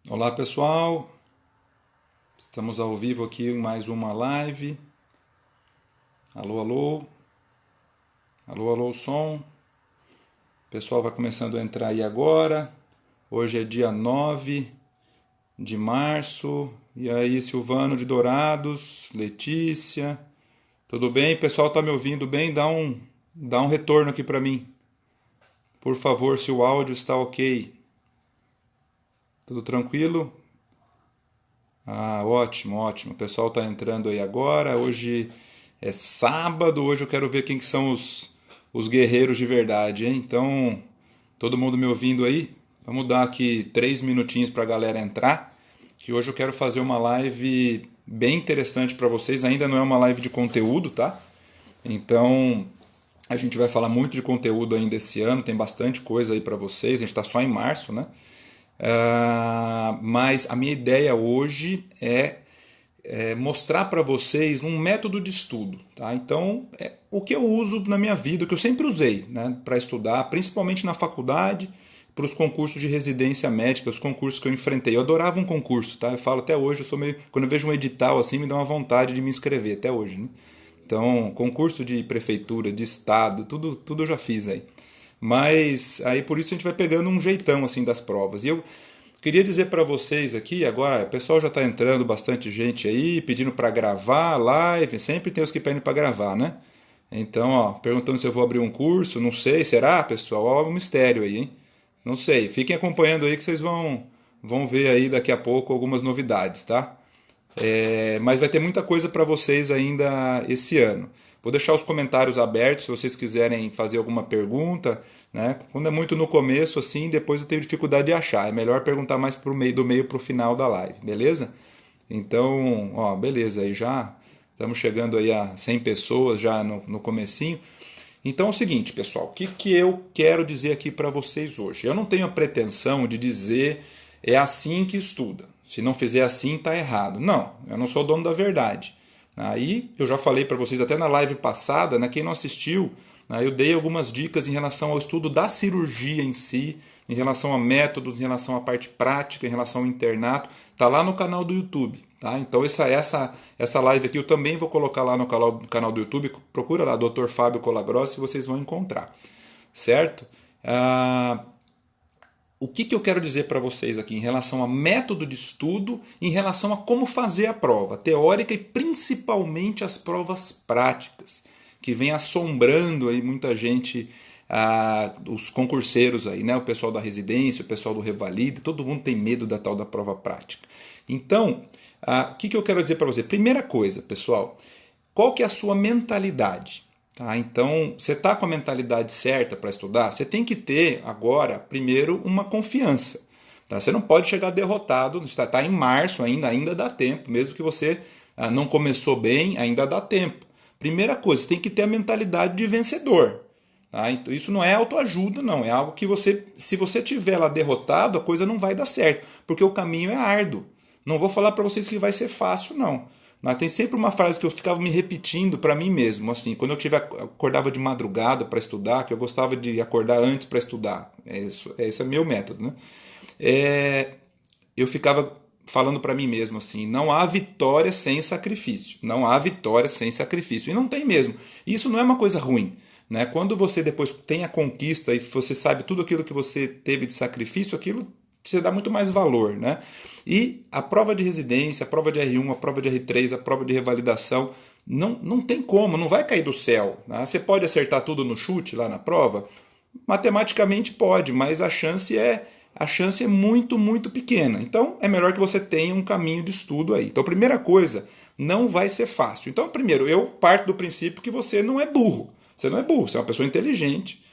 Olá pessoal, estamos ao vivo aqui em mais uma live. Alô, alô, alô, alô, som. O pessoal vai começando a entrar aí agora. Hoje é dia 9 de março. E aí, Silvano de Dourados, Letícia, tudo bem? O pessoal tá me ouvindo bem? Dá um retorno aqui para mim. Por favor, se o áudio está ok. Tudo tranquilo? Ah, ótimo, ótimo. O pessoal está entrando aí agora. Hoje é sábado. Hoje eu quero ver quem que são os guerreiros de verdade, hein? Então, todo mundo me ouvindo aí? Vamos dar aqui 3 minutinhos para a galera entrar. Que hoje eu quero fazer uma live bem interessante para vocês. Ainda não é uma live de conteúdo, tá? Então, a gente vai falar muito de conteúdo ainda esse ano. Tem bastante coisa aí para vocês. A gente está só em março, né? Mas a minha ideia hoje é mostrar para vocês um método de estudo. Tá? Então, o que eu uso na minha vida, o que eu sempre usei, né, para estudar, principalmente na faculdade, para os concursos de residência médica, os concursos que eu enfrentei. Eu adorava um concurso, tá? Eu falo até hoje, eu sou meio, quando eu vejo um edital assim, me dá uma vontade de me inscrever, até hoje. Né? Então, concurso de prefeitura, de estado, tudo eu já fiz aí. Mas aí por isso a gente vai pegando um jeitão assim das provas. E eu queria dizer para vocês aqui, agora o pessoal já está entrando, bastante gente aí, pedindo para gravar live, sempre tem os que pedem para gravar, né? Então, ó, perguntando se eu vou abrir um curso, não sei, será, pessoal? Ó, um mistério aí, hein? Não sei, fiquem acompanhando aí que vocês vão ver aí daqui a pouco algumas novidades, tá? Mas vai ter muita coisa para vocês ainda esse ano. Vou deixar os comentários abertos se vocês quiserem fazer alguma pergunta, né? Quando é muito no começo, assim, depois eu tenho dificuldade de achar. É melhor perguntar mais do meio para o final da live, beleza? Então, ó, beleza, aí já estamos chegando aí a 100 pessoas já no comecinho. Então é o seguinte, pessoal, o que eu quero dizer aqui para vocês hoje? Eu não tenho a pretensão de dizer é assim que estuda. Se não fizer assim, está errado. Não, eu não sou dono da verdade. Aí eu já falei para vocês até na live passada, né, quem não assistiu, né, eu dei algumas dicas em relação ao estudo da cirurgia em si, em relação a métodos, em relação à parte prática, em relação ao internato. Está lá no canal do YouTube. Tá? Então essa live aqui eu também vou colocar lá no canal do YouTube. Procura lá, Dr. Fábio Colagrossi, vocês vão encontrar. Certo? O que eu quero dizer para vocês aqui em relação a método de estudo, em relação a como fazer a prova teórica e principalmente as provas práticas, que vem assombrando aí muita gente, os concurseiros aí, né? O pessoal da residência, o pessoal do Revalida, todo mundo tem medo da tal da prova prática. Então, o que eu quero dizer para você? Primeira coisa, pessoal, qual que é a sua mentalidade? Tá? Então, você está com a mentalidade certa para estudar? Você tem que ter agora, primeiro, uma confiança. Tá? Você não pode chegar derrotado, está em março ainda dá tempo, mesmo que você não começou bem, ainda dá tempo. Primeira coisa, você tem que ter a mentalidade de vencedor. Tá? Então, isso não é autoajuda, não. É algo que você, se você tiver lá derrotado, a coisa não vai dar certo, porque o caminho é árduo. Não vou falar para vocês que vai ser fácil, não. Tem sempre uma frase que eu ficava me repetindo para mim mesmo, assim, quando eu acordava de madrugada para estudar, que eu gostava de acordar antes para estudar. Esse é o meu método, né? Eu ficava falando para mim mesmo assim: não há vitória sem sacrifício, não há vitória sem sacrifício, e não tem mesmo. E isso não é uma coisa ruim, né? Quando você depois tem a conquista e você sabe tudo aquilo que você teve de sacrifício, aquilo você dá muito mais valor, né? E a prova de residência, a prova de R1, a prova de R3, a prova de revalidação, não tem como, não vai cair do céu. Né? Você pode acertar tudo no chute lá na prova? Matematicamente pode, mas a chance é muito, muito pequena. Então é melhor que você tenha um caminho de estudo aí. Então, primeira coisa, não vai ser fácil. Então, primeiro, eu parto do princípio que você não é burro. Você não é burro, você é uma pessoa inteligente.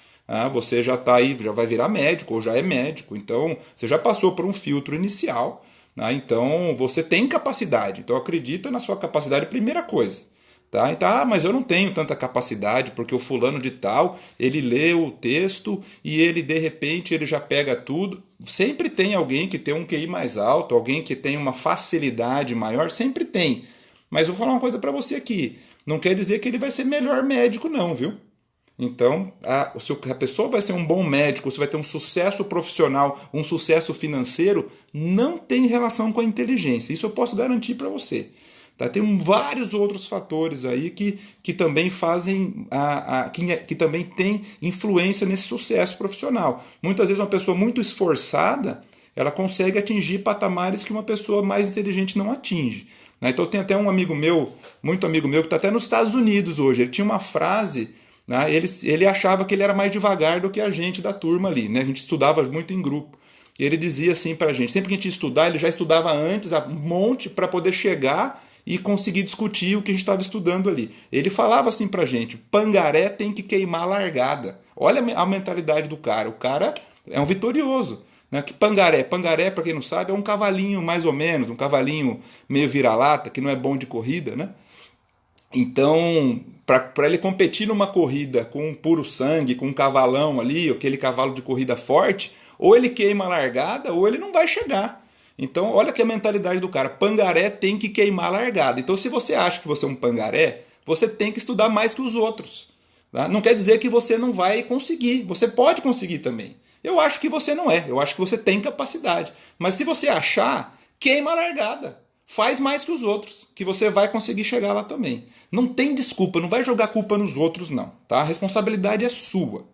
Você já está aí, já vai virar médico ou já é médico, então você já passou por um filtro inicial, então você tem capacidade, então acredita na sua capacidade, primeira coisa. Tá? Então, mas eu não tenho tanta capacidade porque o fulano de tal, ele lê o texto e ele de repente ele já pega tudo. Sempre tem alguém que tem um QI mais alto, alguém que tem uma facilidade maior, sempre tem. Mas vou falar uma coisa para você aqui, não quer dizer que ele vai ser melhor médico não, viu? Então, se a pessoa vai ser um bom médico, se vai ter um sucesso profissional, um sucesso financeiro, não tem relação com a inteligência. Isso eu posso garantir para você. Tá? Tem vários outros fatores aí que também fazem, que também tem influência nesse sucesso profissional. Muitas vezes uma pessoa muito esforçada, ela consegue atingir patamares que uma pessoa mais inteligente não atinge. Né? Então tem até um amigo meu, muito amigo meu, que está até nos Estados Unidos hoje. Ele tinha uma frase, né? Ele achava que ele era mais devagar do que a gente da turma ali. Né? A gente estudava muito em grupo. E ele dizia assim pra gente, sempre que a gente ia estudar, ele já estudava antes, um monte, para poder chegar e conseguir discutir o que a gente estava estudando ali. Ele falava assim pra gente, pangaré tem que queimar a largada. Olha a mentalidade do cara. O cara é um vitorioso. Né? Que pangaré, para quem não sabe, é um cavalinho mais ou menos, um cavalinho meio vira-lata, que não é bom de corrida, né? Então, para ele competir numa corrida com um puro sangue, com um cavalão ali, aquele cavalo de corrida forte, ou ele queima a largada, ou ele não vai chegar. Então, olha que a mentalidade do cara. Pangaré tem que queimar a largada. Então, se você acha que você é um pangaré, você tem que estudar mais que os outros. Tá? Não quer dizer que você não vai conseguir. Você pode conseguir também. Eu acho que você não é. Eu acho que você tem capacidade. Mas se você achar, queima a largada. Faz mais que os outros, que você vai conseguir chegar lá também. Não tem desculpa, não vai jogar culpa nos outros, não. Tá? A responsabilidade é sua.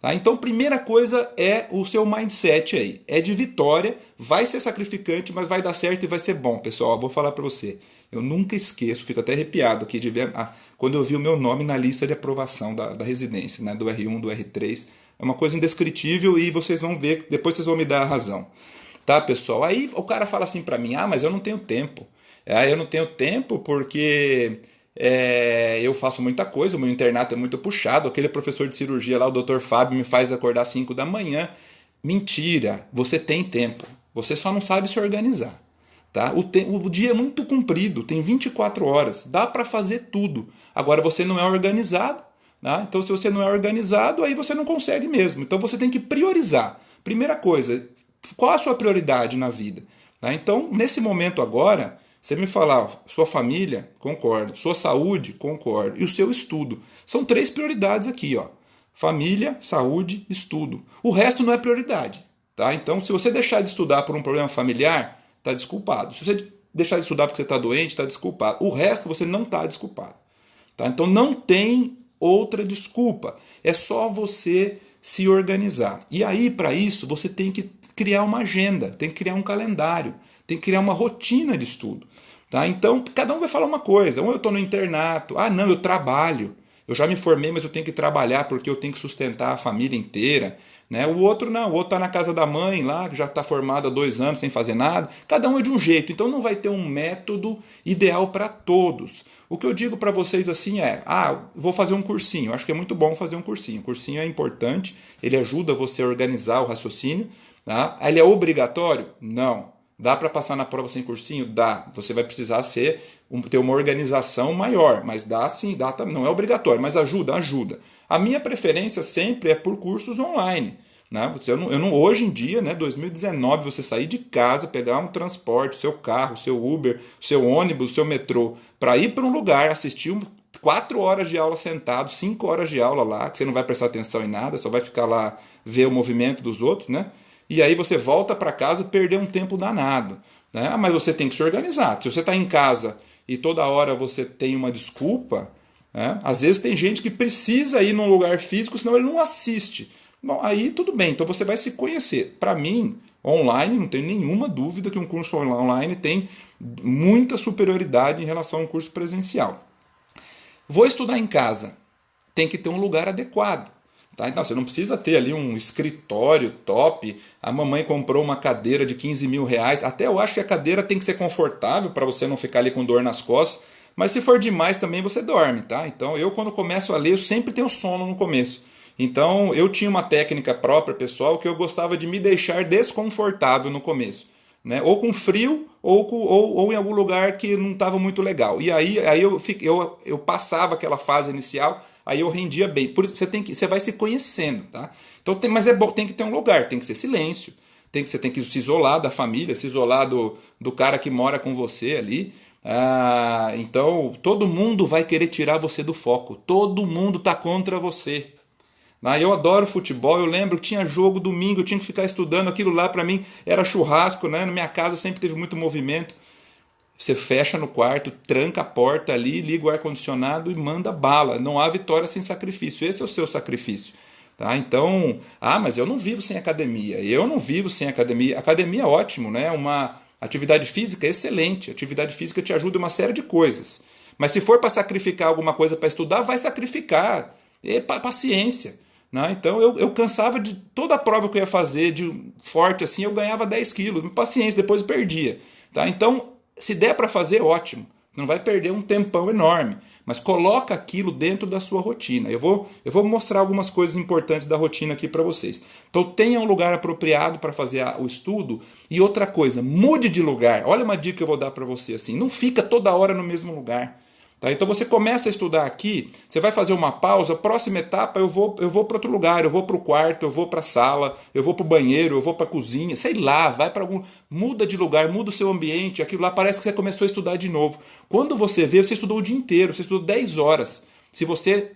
Tá? Então, primeira coisa é o seu mindset aí. É de vitória, vai ser sacrificante, mas vai dar certo e vai ser bom, pessoal. Eu vou falar para você. Eu nunca esqueço, fico até arrepiado aqui de ver quando eu vi o meu nome na lista de aprovação da residência, né, do R1, do R3. É uma coisa indescritível e vocês vão ver, depois vocês vão me dar a razão. Tá, pessoal? Aí o cara fala assim pra mim, mas eu não tenho tempo. Eu não tenho tempo porque eu faço muita coisa, o meu internato é muito puxado, aquele professor de cirurgia lá, o Dr. Fábio, me faz acordar às 5 da manhã. Mentira, você tem tempo, você só não sabe se organizar. Tá? O dia é muito comprido, tem 24 horas, dá para fazer tudo. Agora você não é organizado, tá? Então se você não é organizado, aí você não consegue mesmo. Então você tem que priorizar. Primeira coisa, qual a sua prioridade na vida? Tá? Então, nesse momento agora, você me falar, sua família, concordo. Sua saúde, concordo. E o seu estudo. São 3 prioridades aqui, ó. Família, saúde, estudo. O resto não é prioridade. Tá? Então, se você deixar de estudar por um problema familiar, está desculpado. Se você deixar de estudar porque você está doente, está desculpado. O resto você não está desculpado. Tá? Então, não tem outra desculpa. É só você se organizar. E aí, para isso, você tem que criar uma agenda, tem que criar um calendário, tem que criar uma rotina de estudo. Tá? Então, cada um vai falar uma coisa. Ou eu estou no internato, não, eu trabalho. Eu já me formei, mas eu tenho que trabalhar porque eu tenho que sustentar a família inteira. Né? O outro não, o outro está na casa da mãe lá, que já está formado há 2 anos sem fazer nada. Cada um é de um jeito, então não vai ter um método ideal para todos. O que eu digo para vocês assim vou fazer um cursinho. Eu acho que é muito bom fazer um cursinho. O cursinho é importante, ele ajuda você a organizar o raciocínio. Tá? Ele é obrigatório? Não. Dá para passar na prova sem cursinho? Dá. Você vai precisar ter uma organização maior, mas dá sim, dá, não é obrigatório, mas ajuda, ajuda. A minha preferência sempre é por cursos online. Né? Hoje em dia, né, 2019, você sair de casa, pegar um transporte, seu carro, seu Uber, seu ônibus, seu metrô, para ir para um lugar, assistir 4 horas de aula sentado, 5 horas de aula lá, que você não vai prestar atenção em nada, só vai ficar lá ver o movimento dos outros, né? E aí você volta para casa e perdeu um tempo danado. Né? Mas você tem que se organizar. Se você está em casa e toda hora você tem uma desculpa, né? Às vezes tem gente que precisa ir num lugar físico, senão ele não assiste. Bom, aí tudo bem, então você vai se conhecer. Para mim, online, não tenho nenhuma dúvida que um curso online tem muita superioridade em relação a um curso presencial. Vou estudar em casa. Tem que ter um lugar adequado. Tá? Então, você não precisa ter ali um escritório top. A mamãe comprou uma cadeira de 15 mil reais. Até eu acho que a cadeira tem que ser confortável para você não ficar ali com dor nas costas. Mas se for demais também você dorme. Tá? Então eu quando começo a ler eu sempre tenho sono no começo. Então eu tinha uma técnica própria, pessoal, que eu gostava de me deixar desconfortável no começo. Né? Ou com frio ou em algum lugar que não estava muito legal. E aí eu passava aquela fase inicial. Aí eu rendia bem. Por isso você vai se conhecendo, tá? Então mas é bom, tem que ter um lugar, tem que ser silêncio. Você tem que se isolar da família, se isolar do cara que mora com você ali. Então todo mundo vai querer tirar você do foco. Todo mundo tá contra você. Eu adoro futebol, eu lembro que tinha jogo domingo, eu tinha que ficar estudando, aquilo lá para mim era churrasco, né? Na minha casa sempre teve muito movimento. Você fecha no quarto, tranca a porta ali, liga o ar-condicionado e manda bala. Não há vitória sem sacrifício. Esse é o seu sacrifício. Tá? Então, mas eu não vivo sem academia. Eu não vivo sem academia. Academia é ótimo, né? Uma atividade física é excelente. Atividade física te ajuda em uma série de coisas. Mas se for para sacrificar alguma coisa para estudar, vai sacrificar. É paciência. Né? Então eu cansava de toda a prova que eu ia fazer, de forte assim, eu ganhava 10 quilos. Paciência, depois eu perdia. Tá? Então, se der para fazer, ótimo. Não vai perder um tempão enorme. Mas coloca aquilo dentro da sua rotina. Eu vou mostrar algumas coisas importantes da rotina aqui para vocês. Então tenha um lugar apropriado para fazer o estudo. E outra coisa, mude de lugar. Olha uma dica que eu vou dar para você assim. Não fica toda hora no mesmo lugar. Tá? Então você começa a estudar aqui, você vai fazer uma pausa, a próxima etapa eu vou para outro lugar, eu vou para o quarto, eu vou para a sala, eu vou para o banheiro, eu vou para a cozinha, sei lá, vai para algum. Muda de lugar, muda o seu ambiente, aquilo lá parece que você começou a estudar de novo. Quando você vê, você estudou o dia inteiro, você estudou 10 horas. Se você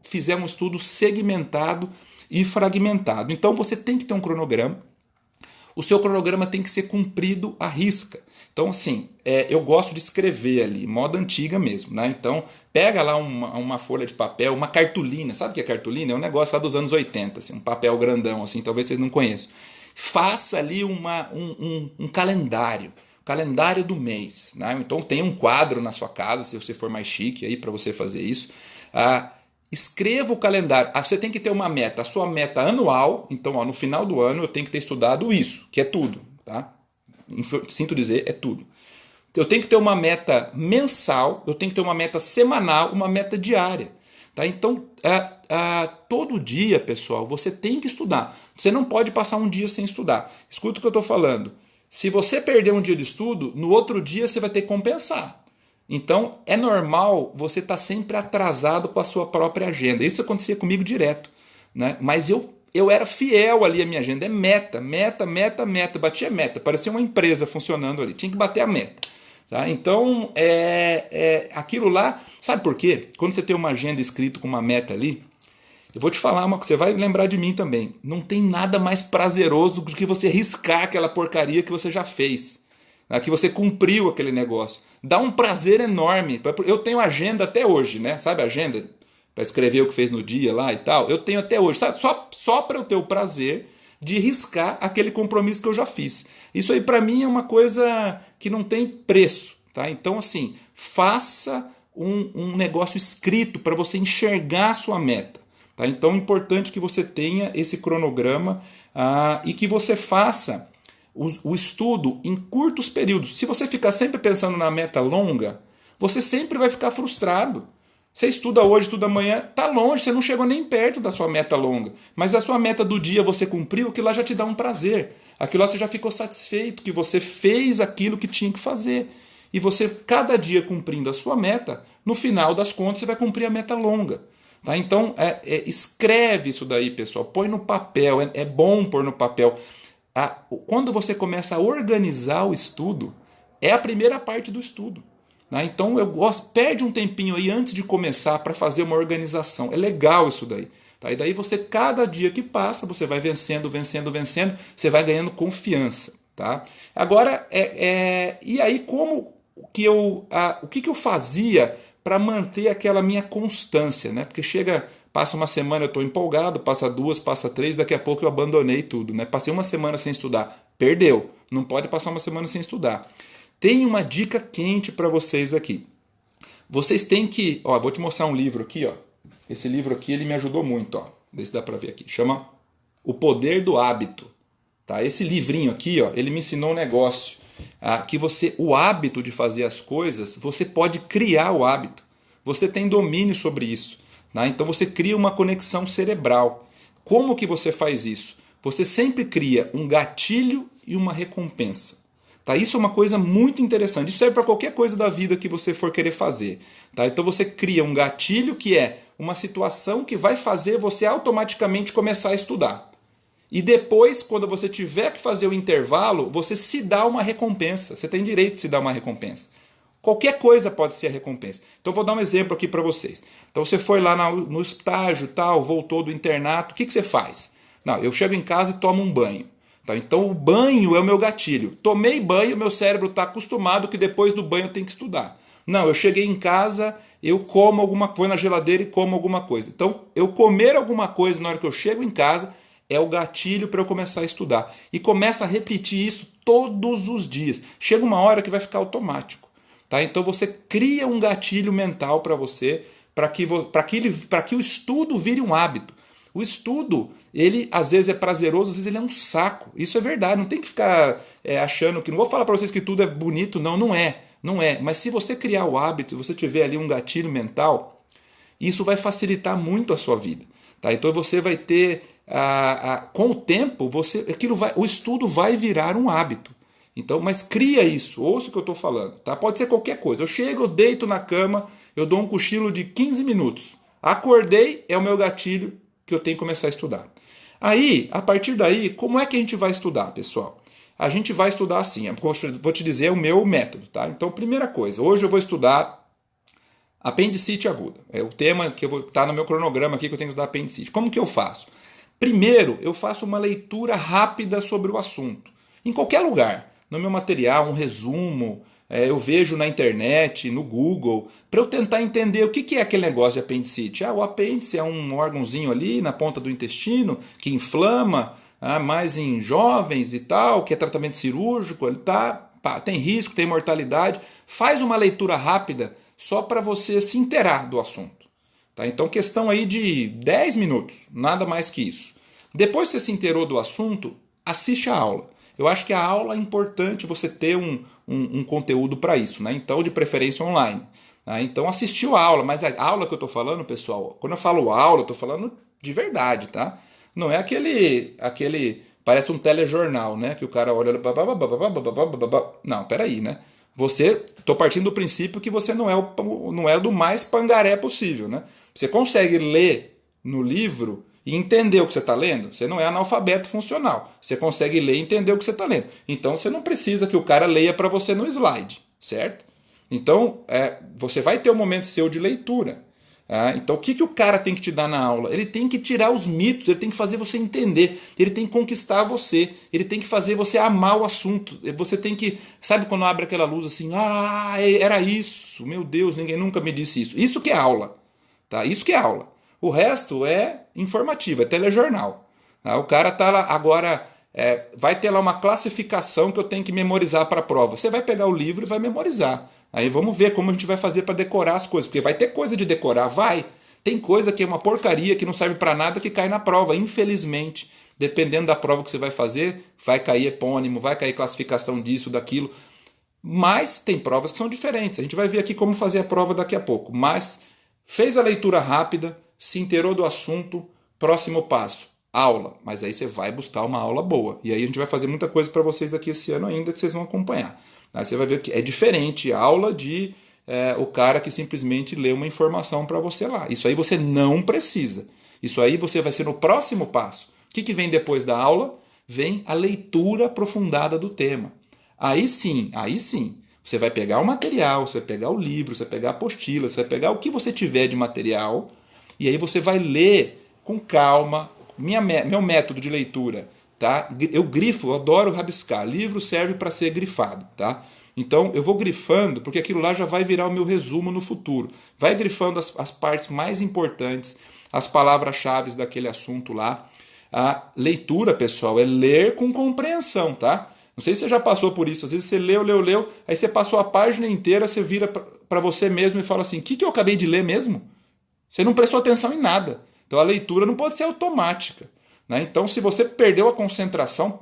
fizer um estudo segmentado e fragmentado. Então você tem que ter um cronograma. O seu cronograma tem que ser cumprido à risca. Então, assim, eu gosto de escrever ali, moda antiga mesmo, né? Então, pega lá uma folha de papel, uma cartolina. Sabe o que é cartolina? É um negócio lá dos anos 80, assim, um papel grandão, assim, talvez vocês não conheçam. Faça ali um calendário, calendário do mês, né? Então, tem um quadro na sua casa, se você for mais chique aí para você fazer isso. Escreva o calendário. Você tem que ter uma meta, a sua meta anual. Então, no final do ano, eu tenho que ter estudado isso, que é tudo, tá? Sinto dizer, é tudo. Eu tenho que ter uma meta mensal, eu tenho que ter uma meta semanal, uma meta diária. Tá? Então, todo dia, pessoal, você tem que estudar. Você não pode passar um dia sem estudar. Escuta o que eu estou falando. Se você perder um dia de estudo, no outro dia você vai ter que compensar. Então, é normal você estar sempre atrasado com a sua própria agenda. Isso acontecia comigo direto. Né? Mas eu era fiel ali à minha agenda. É meta, meta, meta, meta. Batia meta. Parecia uma empresa funcionando ali. Tinha que bater a meta. Tá? Então, aquilo lá... Sabe por quê? Quando você tem uma agenda escrita com uma meta ali, eu vou te falar uma coisa. Você vai lembrar de mim também. Não tem nada mais prazeroso do que você riscar aquela porcaria que você já fez. Né? Que você cumpriu aquele negócio. Dá um prazer enorme. Eu tenho agenda até hoje, né? Sabe a agenda? Para escrever o que fez no dia lá e tal, eu tenho até hoje, sabe? Só para eu ter o prazer de riscar aquele compromisso que eu já fiz. Isso aí para mim é uma coisa que não tem preço, tá? Então assim, faça um negócio escrito para você enxergar a sua meta, tá? Então é importante que você tenha esse cronograma e que você faça o estudo em curtos períodos. Se você ficar sempre pensando na meta longa, você sempre vai ficar frustrado. Você estuda hoje, estuda amanhã, tá longe, você não chegou nem perto da sua meta longa. Mas a sua meta do dia você cumpriu, aquilo lá já te dá um prazer. Aquilo lá você já ficou satisfeito, que você fez aquilo que tinha que fazer. E você, cada dia cumprindo a sua meta, no final das contas você vai cumprir a meta longa. Tá? Então, escreve isso daí, pessoal. Põe no papel, é bom pôr no papel. Quando você começa a organizar o estudo, é a primeira parte do estudo. Então perde um tempinho aí antes de começar para fazer uma organização. É legal isso daí. Tá? E daí você, cada dia que passa, você vai vencendo, vencendo, vencendo, você vai ganhando confiança. Tá? Agora, e aí o que eu fazia para manter aquela minha constância? Né? Porque passa uma semana eu estou empolgado, passa 2, passa 3, daqui a pouco eu abandonei tudo. Né? Passei uma semana sem estudar, perdeu. Não pode passar uma semana sem estudar. Tem uma dica quente para vocês aqui. Vocês têm que... vou te mostrar um livro aqui. Esse livro aqui ele me ajudou muito. Vê se dá para ver aqui. Chama O Poder do Hábito. Tá? Esse livrinho aqui, ele me ensinou um negócio. Que o hábito de fazer as coisas, você pode criar o hábito. Você tem domínio sobre isso. Tá? Então você cria uma conexão cerebral. Como que você faz isso? Você sempre cria um gatilho e uma recompensa. Tá? Isso é uma coisa muito interessante. Isso serve para qualquer coisa da vida que você for querer fazer. Tá? Então você cria um gatilho que é uma situação que vai fazer você automaticamente começar a estudar. E depois, quando você tiver que fazer o intervalo, você se dá uma recompensa. Você tem direito de se dar uma recompensa. Qualquer coisa pode ser a recompensa. Então vou dar um exemplo aqui para vocês. Então você foi lá no estágio, tal, voltou do internato, o que você faz? Não, eu chego em casa e tomo um banho. Tá? Então o banho é o meu gatilho. Tomei banho, meu cérebro está acostumado que depois do banho eu tenho que estudar. Não, eu cheguei em casa, eu como alguma coisa na geladeira e como alguma coisa. Então eu comer alguma coisa na hora que eu chego em casa é o gatilho para eu começar a estudar. E começa a repetir isso todos os dias. Chega uma hora que vai ficar automático. Tá? Então você cria um gatilho mental para você, para que o estudo vire um hábito. O estudo, ele às vezes é prazeroso, às vezes ele é um saco. Isso é verdade, não tem que ficar achando que... Não vou falar para vocês que tudo é bonito, não, não é. Não é, mas se você criar o hábito, você tiver ali um gatilho mental, isso vai facilitar muito a sua vida. Tá? Então você vai ter, com o tempo, o estudo vai virar um hábito. Então, mas cria isso, ouça o que eu estou falando. Tá? Pode ser qualquer coisa. Eu chego, eu deito na cama, eu dou um cochilo de 15 minutos. Acordei, é o meu gatilho que eu tenho que começar a estudar. Aí, a partir daí, como é que a gente vai estudar, pessoal? A gente vai estudar assim, vou te dizer o meu método, tá? Então, primeira coisa, hoje eu vou estudar apendicite aguda. É o tema que tá no meu cronograma aqui que eu tenho que estudar apendicite. Como que eu faço? Primeiro, eu faço uma leitura rápida sobre o assunto. Em qualquer lugar, no meu material, um resumo, eu vejo na internet, no Google, para eu tentar entender o que é aquele negócio de apendicite. O apêndice é um órgãozinho ali na ponta do intestino que inflama, mais em jovens e tal, que é tratamento cirúrgico, ele tem risco, tem mortalidade. Faz uma leitura rápida só para você se inteirar do assunto. Tá? Então, questão aí de 10 minutos, nada mais que isso. Depois que você se inteirou do assunto, assiste a aula. Eu acho que a aula é importante você ter um conteúdo para isso, né? Então, de preferência online. Né? Então, assistiu a aula, mas a aula que eu estou falando, pessoal, quando eu falo aula, eu estou falando de verdade, tá? Não é aquele parece um telejornal, né? Que o cara olha... Não, peraí, né? Estou partindo do princípio que você não é do mais pangaré possível, né? Você consegue ler no livro e entender o que você está lendo. Você não é analfabeto funcional. Você consegue ler e entender o que você está lendo. Então você não precisa que o cara leia para você no slide, certo? Então você vai ter um momento seu de leitura. Então o que o cara tem que te dar na aula? Ele tem que tirar os mitos, ele tem que fazer você entender, ele tem que conquistar você, ele tem que fazer você amar o assunto. Você tem que, sabe quando abre aquela luz assim, era isso, meu Deus, ninguém nunca me disse isso. Isso que é aula, tá? Isso que é aula. O resto é informativo, é telejornal. O cara tá lá, agora vai ter lá uma classificação que eu tenho que memorizar para a prova. Você vai pegar o livro e vai memorizar. Aí vamos ver como a gente vai fazer para decorar as coisas, porque vai ter coisa de decorar, vai. Tem coisa que é uma porcaria, que não serve para nada, que cai na prova, infelizmente. Dependendo da prova que você vai fazer, vai cair epônimo, vai cair classificação disso, daquilo. Mas tem provas que são diferentes. A gente vai ver aqui como fazer a prova daqui a pouco. Mas fez a leitura rápida, se inteirou do assunto, próximo passo, aula. Mas aí você vai buscar uma aula boa. E aí a gente vai fazer muita coisa para vocês aqui esse ano ainda que vocês vão acompanhar. Aí você vai ver que é diferente a aula de o cara que simplesmente lê uma informação para você lá. Isso aí você não precisa. Isso aí você vai ser no próximo passo. O que vem depois da aula? Vem a leitura aprofundada do tema. Aí sim, você vai pegar o material, você vai pegar o livro, você vai pegar a apostila, você vai pegar o que você tiver de material e aí você vai ler com calma. Meu método de leitura, tá? Eu grifo, eu adoro rabiscar. Livro serve para ser grifado, tá? Então eu vou grifando, porque aquilo lá já vai virar o meu resumo no futuro. Vai grifando as partes mais importantes, as palavras-chave daquele assunto lá. A leitura, pessoal, é ler com compreensão, tá? Não sei se você já passou por isso. Às vezes você leu, aí você passou a página inteira, você vira para você mesmo e fala assim, o que eu acabei de ler mesmo? Você não prestou atenção em nada. Então a leitura não pode ser automática. Né? Então se você perdeu a concentração,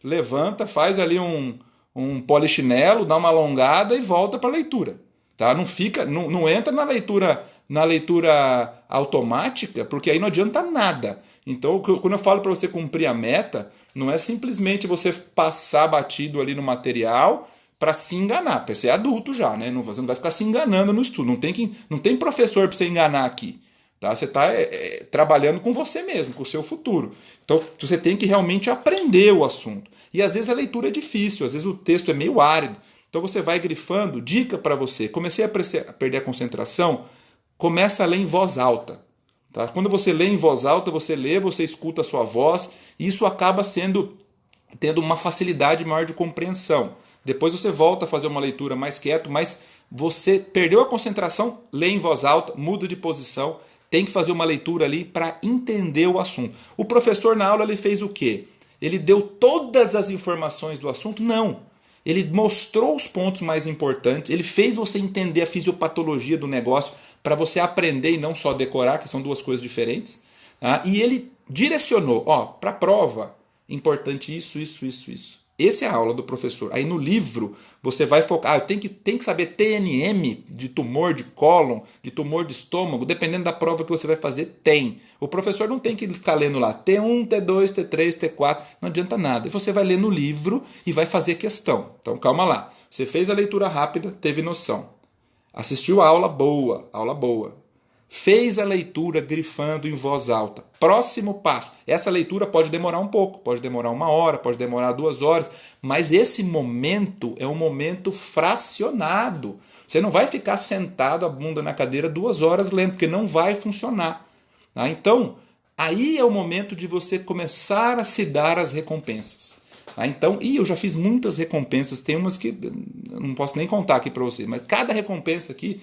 levanta, faz ali um polichinelo, dá uma alongada e volta para a leitura. Tá? Não entra na leitura automática, porque aí não adianta nada. Então quando eu falo para você cumprir a meta, não é simplesmente você passar batido ali no material para se enganar. Você é adulto já, né? Você não vai ficar se enganando no estudo. Não tem professor para você enganar aqui. Tá? Você está trabalhando com você mesmo, com o seu futuro. Então você tem que realmente aprender o assunto. E às vezes a leitura é difícil, às vezes o texto é meio árido. Então você vai grifando, dica para você. Comecei a perder a concentração, começa a ler em voz alta. Tá? Quando você lê em voz alta, você lê, você escuta a sua voz, e isso acaba tendo uma facilidade maior de compreensão. Depois você volta a fazer uma leitura mais quieto, mas você perdeu a concentração, lê em voz alta, muda de posição, tem que fazer uma leitura ali para entender o assunto. O professor na aula ele fez o quê? Ele deu todas as informações do assunto? Não. Ele mostrou os pontos mais importantes, ele fez você entender a fisiopatologia do negócio para você aprender e não só decorar, que são duas coisas diferentes. Tá? E ele direcionou, para a prova, importante isso, isso, isso, isso. Essa é a aula do professor. Aí no livro você vai focar, eu tenho que saber TNM de tumor de cólon, de tumor de estômago, dependendo da prova que você vai fazer, tem. O professor não tem que ficar lendo lá T1, T2, T3, T4, não adianta nada. E você vai ler no livro e vai fazer questão. Então calma lá. Você fez a leitura rápida, teve noção. Assistiu a aula boa, aula boa. Fez a leitura grifando em voz alta. Próximo passo. Essa leitura pode demorar um pouco, pode demorar 1 hora, pode demorar 2 horas, mas esse momento é um momento fracionado. Você não vai ficar sentado, a bunda na cadeira, 2 horas lendo, porque não vai funcionar. Tá? Então, aí é o momento de você começar a se dar as recompensas. Tá? Então, eu já fiz muitas recompensas, tem umas que eu não posso nem contar aqui para você, mas cada recompensa aqui.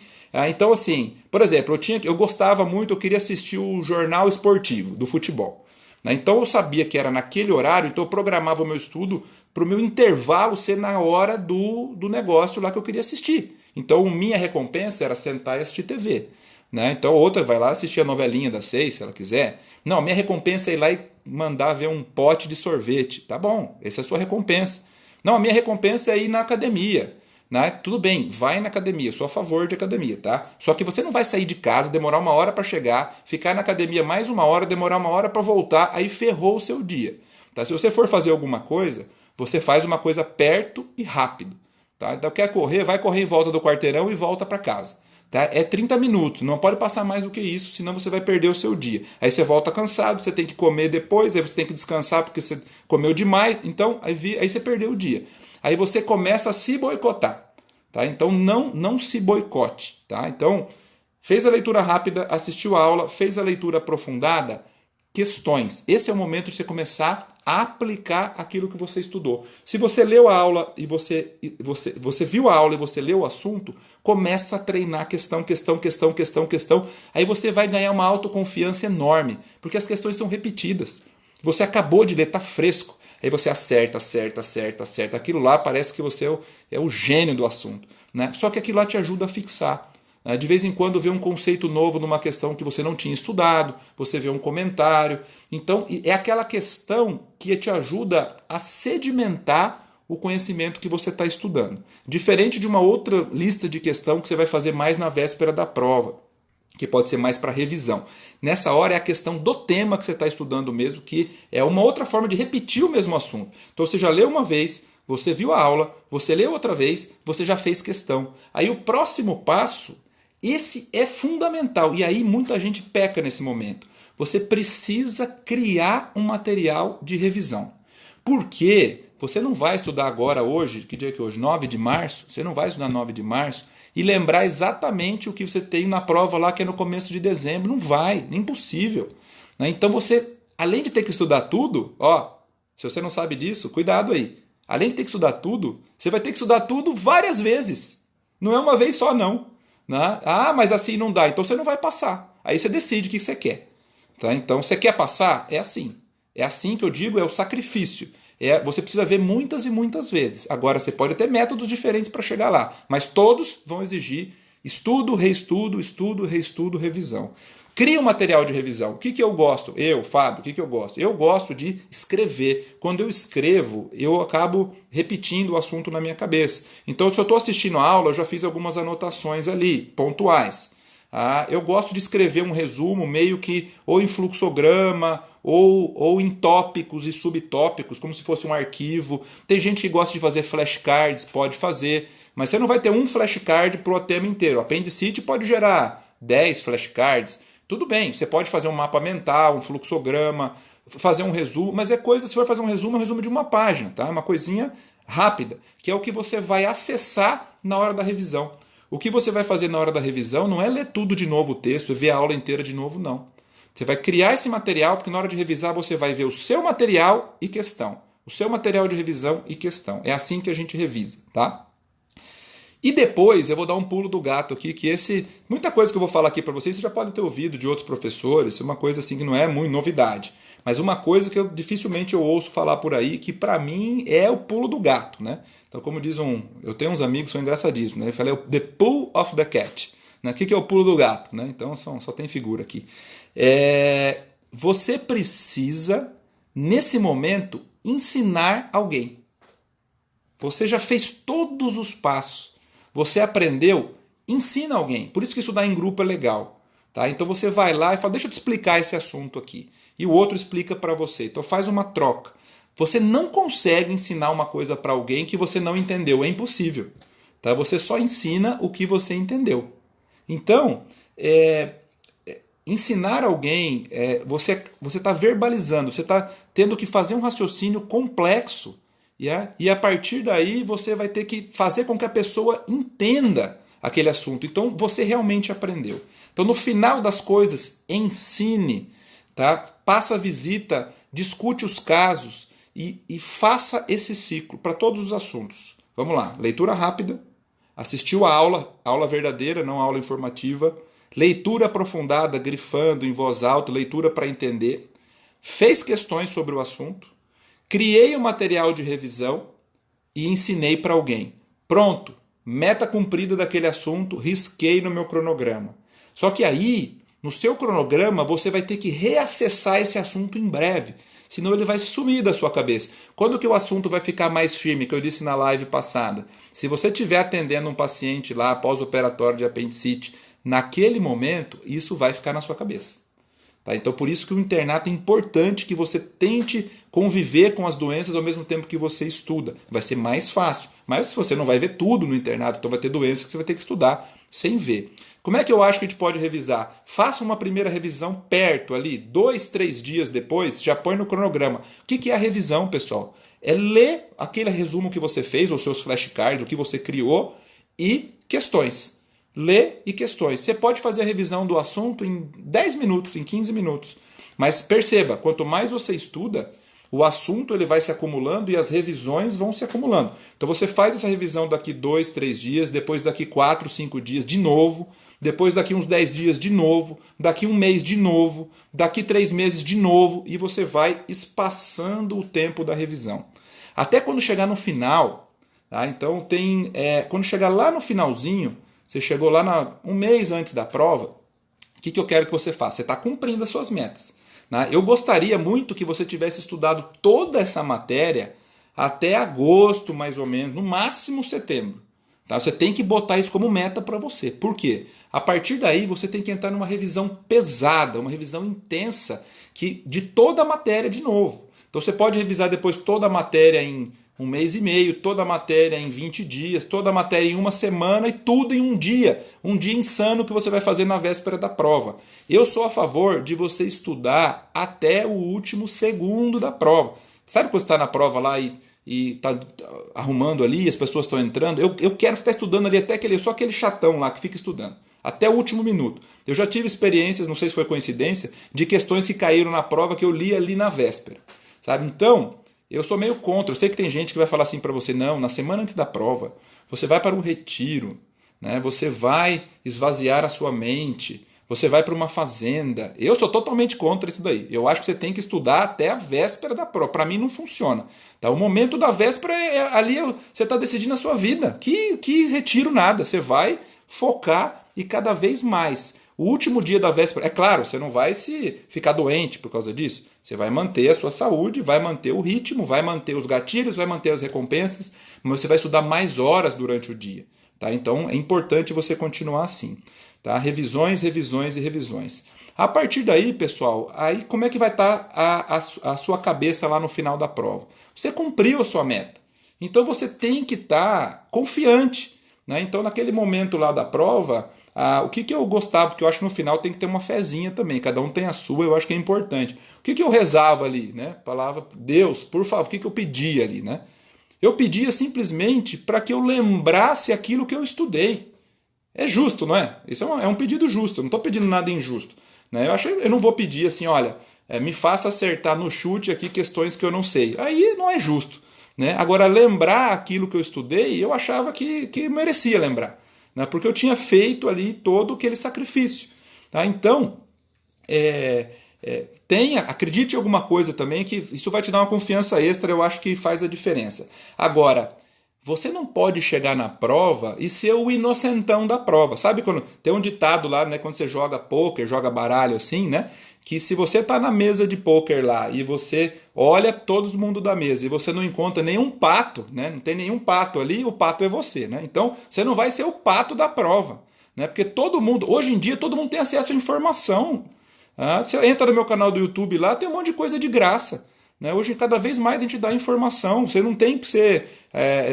Então, assim, por exemplo, eu gostava muito, eu queria assistir o jornal esportivo do futebol. Então eu sabia que era naquele horário, então eu programava o meu estudo para o meu intervalo ser na hora do negócio lá que eu queria assistir. Então minha recompensa era sentar e assistir TV. Então outra vai lá assistir a novelinha das 6, se ela quiser. Não, minha recompensa é ir lá e mandar ver um pote de sorvete. Tá bom, essa é a sua recompensa. Não, a minha recompensa é ir na academia. Tudo bem, vai na academia, eu sou a favor de academia, tá? Só que você não vai sair de casa, demorar 1 hora para chegar, ficar na academia mais 1 hora, demorar 1 hora para voltar, aí ferrou o seu dia. Tá? Se você for fazer alguma coisa, você faz uma coisa perto e rápido. Tá? Então quer correr, vai correr em volta do quarteirão e volta para casa. Tá? É 30 minutos, não pode passar mais do que isso, senão você vai perder o seu dia. Aí você volta cansado, você tem que comer depois, aí você tem que descansar porque você comeu demais, então aí você perdeu o dia. Aí você começa a se boicotar. Tá? Então não se boicote. Tá? Então, fez a leitura rápida, assistiu a aula, fez a leitura aprofundada, questões. Esse é o momento de você começar a aplicar aquilo que você estudou. Se você leu a aula e você viu a aula e você leu o assunto, começa a treinar questão. Aí você vai ganhar uma autoconfiança enorme, porque as questões são repetidas. Você acabou de ler, está fresco. Aí você acerta. Aquilo lá parece que você é o gênio do assunto. Só que aquilo lá te ajuda a fixar. De vez em quando vê um conceito novo numa questão que você não tinha estudado, você vê um comentário. Então é aquela questão que te ajuda a sedimentar o conhecimento que você está estudando. Diferente de uma outra lista de questão que você vai fazer mais na véspera da prova, que pode ser mais para revisão. Nessa hora é a questão do tema que você está estudando mesmo, que é uma outra forma de repetir o mesmo assunto. Então você já leu uma vez, você viu a aula, você leu outra vez, você já fez questão. Aí o próximo passo, esse é fundamental, e aí muita gente peca nesse momento. Você precisa criar um material de revisão. Por quê? Você não vai estudar agora hoje, que dia que é hoje? 9 de março? Você não vai estudar 9 de março e lembrar exatamente o que você tem na prova lá que é no começo de dezembro. Não vai, é impossível. Então você, além de ter que estudar tudo, se você não sabe disso, cuidado aí. Além de ter que estudar tudo, você vai ter que estudar tudo várias vezes. Não é uma vez só, não. Mas assim não dá, então você não vai passar. Aí você decide o que você quer. Tá? Então, você quer passar? É assim. É assim que eu digo, é o sacrifício. Você precisa ver muitas e muitas vezes. Agora, você pode ter métodos diferentes para chegar lá, mas todos vão exigir estudo, reestudo, revisão. Cria um material de revisão. O que eu gosto? Fábio, o que eu gosto? Eu gosto de escrever. Quando eu escrevo, eu acabo repetindo o assunto na minha cabeça. Então, se eu estou assistindo a aula, eu já fiz algumas anotações ali, pontuais. Eu gosto de escrever um resumo meio que ou em fluxograma ou em tópicos e subtópicos, como se fosse um arquivo. Tem gente que gosta de fazer flashcards, pode fazer, mas você não vai ter um flashcard para o tema inteiro. O Apendicite pode gerar 10 flashcards. Tudo bem, você pode fazer um mapa mental, um fluxograma, fazer um resumo, mas se for fazer um resumo de uma página, tá? É uma coisinha rápida, que é o que você vai acessar na hora da revisão. O que você vai fazer na hora da revisão não é ler tudo de novo o texto e ver a aula inteira de novo, não. Você vai criar esse material, porque na hora de revisar você vai ver o seu material e questão. O seu material de revisão e questão. É assim que a gente revisa, tá? E depois eu vou dar um pulo do gato aqui, que muita coisa que eu vou falar aqui para vocês, você já pode ter ouvido de outros professores, uma coisa assim que não é muito novidade. Mas uma coisa que dificilmente eu ouço falar por aí, que para mim é o pulo do gato, né? Então, como diz eu tenho uns amigos que são engraçadíssimos, né? Eu falei the pull of the cat. Né? O que é o pulo do gato? Né? Então, só tem figura aqui. Você precisa, nesse momento, ensinar alguém. Você já fez todos os passos. Você aprendeu, ensina alguém. Por isso que estudar em grupo é legal. Tá? Então você vai lá e fala, deixa eu te explicar esse assunto aqui. E o outro explica para você. Então faz uma troca. Você não consegue ensinar uma coisa para alguém que você não entendeu. É impossível. Tá? Você só ensina o que você entendeu. Então, ensinar alguém, você está verbalizando, você está tendo que fazer um raciocínio complexo. E a partir daí você vai ter que fazer com que a pessoa entenda aquele assunto. Então você realmente aprendeu. Então no final das coisas, ensine, tá? Passe a visita, discute os casos e faça esse ciclo para todos os assuntos. Vamos lá, leitura rápida, assistiu a aula verdadeira, não a aula informativa, leitura aprofundada, grifando em voz alta, leitura para entender, fez questões sobre o assunto, criei um material de revisão e ensinei para alguém. Pronto, meta cumprida daquele assunto, risquei no meu cronograma. Só que aí, no seu cronograma, você vai ter que reacessar esse assunto em breve, senão ele vai sumir da sua cabeça. Quando que o assunto vai ficar mais firme, que eu disse na live passada? Se você estiver atendendo um paciente lá, pós-operatório de apendicite, naquele momento, isso vai ficar na sua cabeça. Tá? Então, por isso que o internato é importante que você tente conviver com as doenças ao mesmo tempo que você estuda. Vai ser mais fácil. Mas se você não vai ver tudo no internato, então vai ter doenças que você vai ter que estudar sem ver. Como é que eu acho que a gente pode revisar? Faça uma primeira revisão perto ali, 2, 3 dias depois, já põe no cronograma. O que é a revisão, pessoal? É ler aquele resumo que você fez, ou seus flashcards, o que você criou, e questões. Lê e questões. Você pode fazer a revisão do assunto em 10 minutos, em 15 minutos. Mas perceba, quanto mais você estuda, o assunto ele vai se acumulando e as revisões vão se acumulando. Então você faz essa revisão daqui 2, 3 dias, depois daqui 4, 5 dias de novo, depois daqui uns 10 dias de novo, daqui um mês de novo, daqui 3 meses de novo, e você vai espaçando o tempo da revisão. Até quando chegar no final, tá? Então quando chegar lá no finalzinho, você chegou lá um mês antes da prova, o que eu quero que você faça? Você está cumprindo as suas metas. Né? Eu gostaria muito que você tivesse estudado toda essa matéria até agosto, mais ou menos, no máximo setembro. Tá? Você tem que botar isso como meta para você. Por quê? A partir daí você tem que entrar numa revisão pesada, uma revisão intensa de toda a matéria de novo. Então você pode revisar depois toda a matéria em 1 mês e meio, toda a matéria em 20 dias, toda a matéria em 1 semana e tudo em um dia. Um dia insano que você vai fazer na véspera da prova. Eu sou a favor de você estudar até o último segundo da prova. Sabe quando você está na prova lá e está arrumando ali, as pessoas estão entrando? Eu quero ficar estudando ali até só aquele chatão lá que fica estudando. Até o último minuto. Eu já tive experiências, não sei se foi coincidência, de questões que caíram na prova que eu li ali na véspera. Sabe? Então, eu sou meio contra. Eu sei que tem gente que vai falar assim para você, não, na semana antes da prova, você vai para um retiro, né? Você vai esvaziar a sua mente, você vai para uma fazenda. Eu sou totalmente contra isso daí. Eu acho que você tem que estudar até a véspera da prova. Para mim não funciona. Tá? O momento da véspera, ali você está decidindo a sua vida. Que retiro nada. Você vai focar e cada vez mais. O último dia da véspera, é claro, você não vai se ficar doente por causa disso. Você vai manter a sua saúde, vai manter o ritmo, vai manter os gatilhos, vai manter as recompensas, mas você vai estudar mais horas durante o dia. Tá? Então é importante você continuar assim. Tá? Revisões, revisões e revisões. A partir daí, pessoal, aí como é que vai estar a sua cabeça lá no final da prova? Você cumpriu a sua meta. Então você tem que estar confiante. Né? Então naquele momento lá da prova, o que eu gostava, porque eu acho que no final tem que ter uma fezinha também, cada um tem a sua, eu acho que é importante. O que eu rezava ali? Né? Falava, Deus, por favor, o que eu pedia ali? Né? Eu pedia simplesmente para que eu lembrasse aquilo que eu estudei. É justo, não é? Isso é um pedido justo, eu não estou pedindo nada injusto. Né? Eu não vou pedir assim, olha, me faça acertar no chute aqui questões que eu não sei. Aí não é justo. Né? Agora, lembrar aquilo que eu estudei, eu achava que merecia lembrar. Né? Porque eu tinha feito ali todo aquele sacrifício. Tá? Então, acredite em alguma coisa também, que isso vai te dar uma confiança extra, eu acho que faz a diferença. Agora, você não pode chegar na prova e ser o inocentão da prova. Sabe quando tem um ditado lá, né, quando você joga pôquer, joga baralho assim, né? Que se você está na mesa de pôquer lá e você olha todo mundo da mesa e você não encontra nenhum pato, né? Não tem nenhum pato ali, o pato é você, né? Então você não vai ser o pato da prova, né? Porque todo mundo, hoje em dia, todo mundo tem acesso à informação. Você entra no meu canal do YouTube lá, tem um monte de coisa de graça. Né? Hoje, cada vez mais a gente dá informação. Você não tem que ser.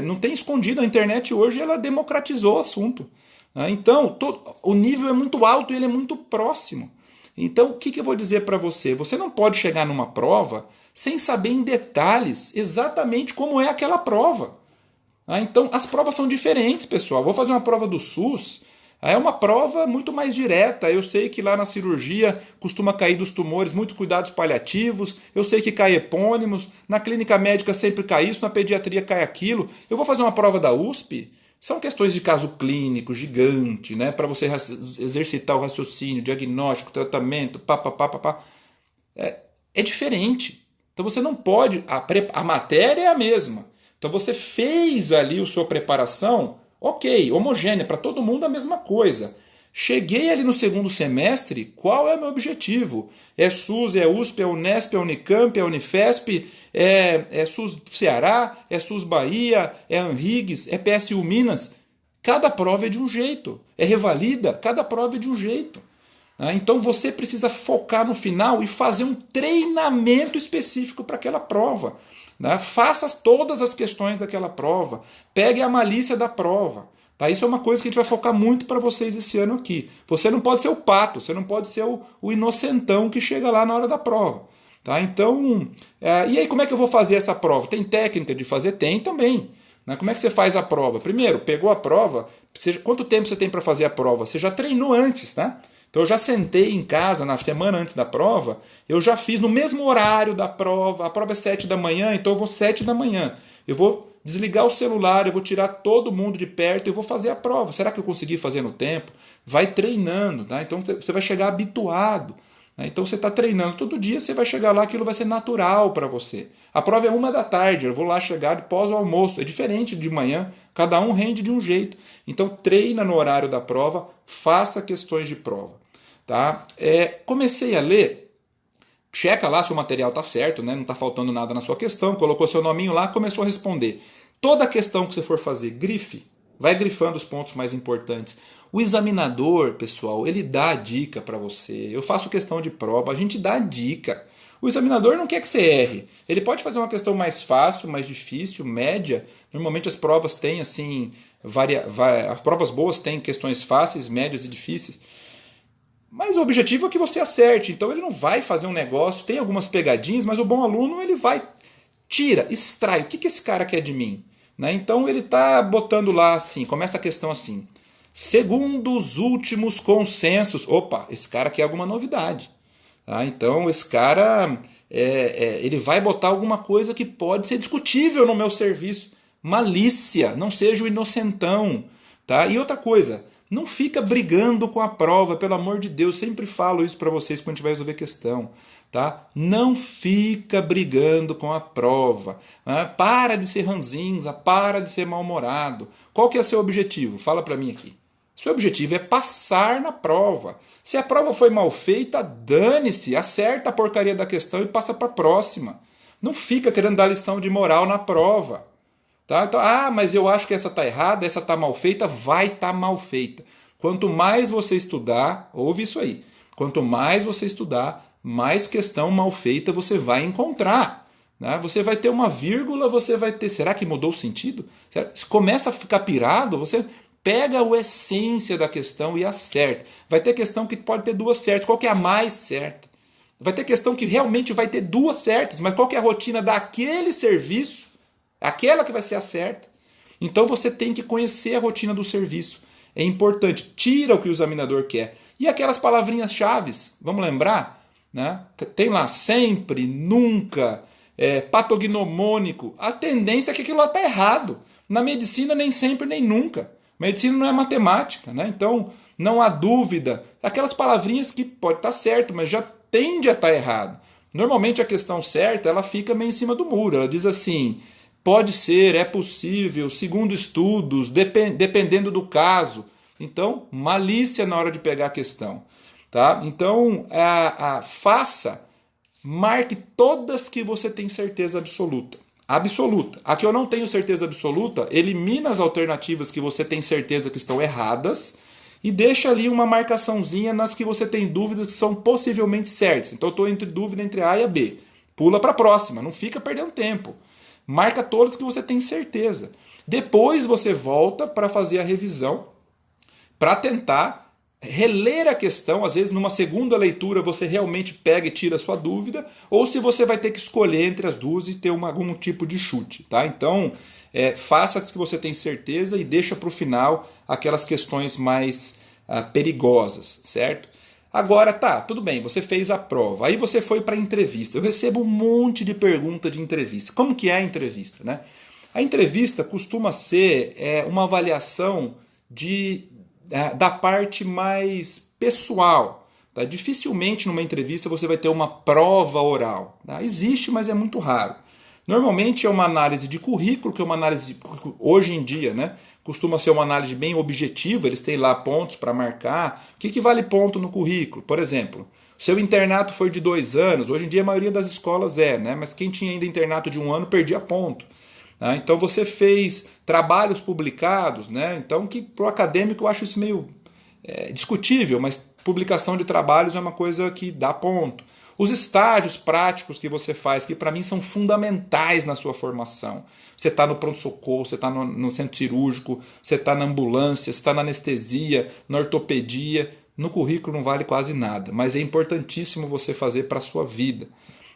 Não tem escondido. A internet hoje ela democratizou o assunto. Né? Então, o nível é muito alto e ele é muito próximo. Então, o que eu vou dizer para você? Você não pode chegar numa prova sem saber em detalhes exatamente como é aquela prova. Então, as provas são diferentes, pessoal. Vou fazer uma prova do SUS. É uma prova muito mais direta. Eu sei que lá na cirurgia costuma cair dos tumores muitos cuidados paliativos. Eu sei que cai epônimos. Na clínica médica sempre cai isso, na pediatria cai aquilo. Eu vou fazer uma prova da USP. São questões de caso clínico gigante, né? Para você exercitar o raciocínio, diagnóstico, tratamento, pá. É diferente. Então você não pode. A matéria é a mesma. Então você fez ali a sua preparação. Ok, homogênea, para todo mundo a mesma coisa. Cheguei ali no segundo semestre, qual é o meu objetivo? É SUS, é USP, é Unesp, é Unicamp, é Unifesp, é SUS Ceará, é SUS Bahia, é Anrigs, é PSU Minas. Cada prova é de um jeito. É revalida, cada prova é de um jeito. Então você precisa focar no final e fazer um treinamento específico para aquela prova. Faça todas as questões daquela prova. Pegue a malícia da prova. Isso é uma coisa que a gente vai focar muito para vocês esse ano aqui. Você não pode ser o pato, você não pode ser o inocentão que chega lá na hora da prova. Então, e aí como é que eu vou fazer essa prova? Tem técnica de fazer? Tem também. Como é que você faz a prova? Primeiro, pegou a prova, quanto tempo você tem para fazer a prova? Você já treinou antes, tá? Então eu já sentei em casa na semana antes da prova, eu já fiz no mesmo horário da prova, a prova é 7 da manhã, então eu vou 7 da manhã. Eu vou desligar o celular, eu vou tirar todo mundo de perto e vou fazer a prova. Será que eu consegui fazer no tempo? Vai treinando, tá? Então você vai chegar habituado. Então você está treinando todo dia, você vai chegar lá, aquilo vai ser natural para você. A prova é 1 da tarde, eu vou lá chegar após o almoço, é diferente de manhã, cada um rende de um jeito. Então treina no horário da prova, faça questões de prova. Tá? Comecei a ler, checa lá se o material está certo, né? Não está faltando nada na sua questão, colocou seu nominho lá, começou a responder. Toda questão que você for fazer, grife, vai grifando os pontos mais importantes. O examinador, pessoal, ele dá a dica para você. Eu faço questão de prova, a gente dá a dica. O examinador não quer que você erre. Ele pode fazer uma questão mais fácil, mais difícil, média. Normalmente as provas têm assim, as provas boas têm questões fáceis, médias e difíceis. Mas o objetivo é que você acerte. Então ele não vai fazer um negócio, tem algumas pegadinhas, mas o bom aluno ele vai, extrai. O que esse cara quer de mim? Então ele está botando lá assim, começa a questão assim. Segundo os últimos consensos. Opa, esse cara quer alguma novidade. Então esse cara ele vai botar alguma coisa que pode ser discutível no meu serviço. Malícia, não seja o inocentão. E outra coisa, não fica brigando com a prova, pelo amor de Deus. Sempre falo isso para vocês quando a gente vai resolver questão. Não fica brigando com a prova. Para de ser ranzinza, para de ser mal-humorado. Qual que é o seu objetivo? Fala para mim aqui. Seu objetivo é passar na prova. Se a prova foi mal feita, dane-se, acerta a porcaria da questão e passa para a próxima. Não fica querendo dar lição de moral na prova. Então, mas eu acho que essa está errada, essa está mal feita, vai estar mal feita. Quanto mais você estudar, ouve isso aí, quanto mais você estudar, mais questão mal feita você vai encontrar. Você vai ter uma vírgula, você vai ter... Será que mudou o sentido? Se começa a ficar pirado, você pega a essência da questão e acerta. Vai ter questão que pode ter 2 certas, qual que é a mais certa? Vai ter questão que realmente vai ter 2 certas, mas qual que é a rotina daquele serviço? Aquela que vai ser a certa. Então você tem que conhecer a rotina do serviço. É importante. Tira o que o examinador quer. E aquelas palavrinhas chaves, vamos lembrar? Né? Tem lá sempre, nunca, patognomônico. A tendência é que aquilo lá está errado. Na medicina, nem sempre, nem nunca. Medicina não é matemática, né? Então não há dúvida. Aquelas palavrinhas que pode estar certo, mas já tende a estar errado. Normalmente a questão certa ela fica meio em cima do muro. Ela diz assim: pode ser, é possível, segundo estudos, dependendo do caso. Então, malícia na hora de pegar a questão. Tá? Então, marque todas que você tem certeza absoluta. Absoluta. A que eu não tenho certeza absoluta, elimina as alternativas que você tem certeza que estão erradas e deixa ali uma marcaçãozinha nas que você tem dúvidas que são possivelmente certas. Então eu estou entre dúvida entre A e a B. Pula para a próxima, não fica perdendo tempo. Marca todas que você tem certeza. Depois você volta para fazer a revisão, para tentar reler a questão. Às vezes numa segunda leitura você realmente pega e tira a sua dúvida, ou se você vai ter que escolher entre as duas e ter algum tipo de chute. Tá? Então faça as que você tem certeza e deixa para o final aquelas questões mais perigosas, certo? Agora tá, tudo bem, você fez a prova, aí você foi para a entrevista. Eu recebo um monte de pergunta de entrevista. Como que é a entrevista, né? A entrevista costuma ser uma avaliação da parte mais pessoal. Tá? Dificilmente numa entrevista você vai ter uma prova oral. Tá? Existe, mas é muito raro. Normalmente é uma análise de currículo, que é uma análise hoje em dia, né? Costuma ser uma análise bem objetiva, eles têm lá pontos para marcar. O que vale ponto no currículo? Por exemplo, seu internato foi de 2 anos, hoje em dia a maioria das escolas né? Mas quem tinha ainda internato de 1 ano perdia ponto. Tá? Então você fez trabalhos publicados, né? Então que para o acadêmico eu acho isso meio discutível, mas publicação de trabalhos é uma coisa que dá ponto. Os estágios práticos que você faz, que para mim são fundamentais na sua formação. Você está no pronto-socorro, você está no centro cirúrgico, você está na ambulância, você está na anestesia, na ortopedia. No currículo não vale quase nada, mas é importantíssimo você fazer para a sua vida.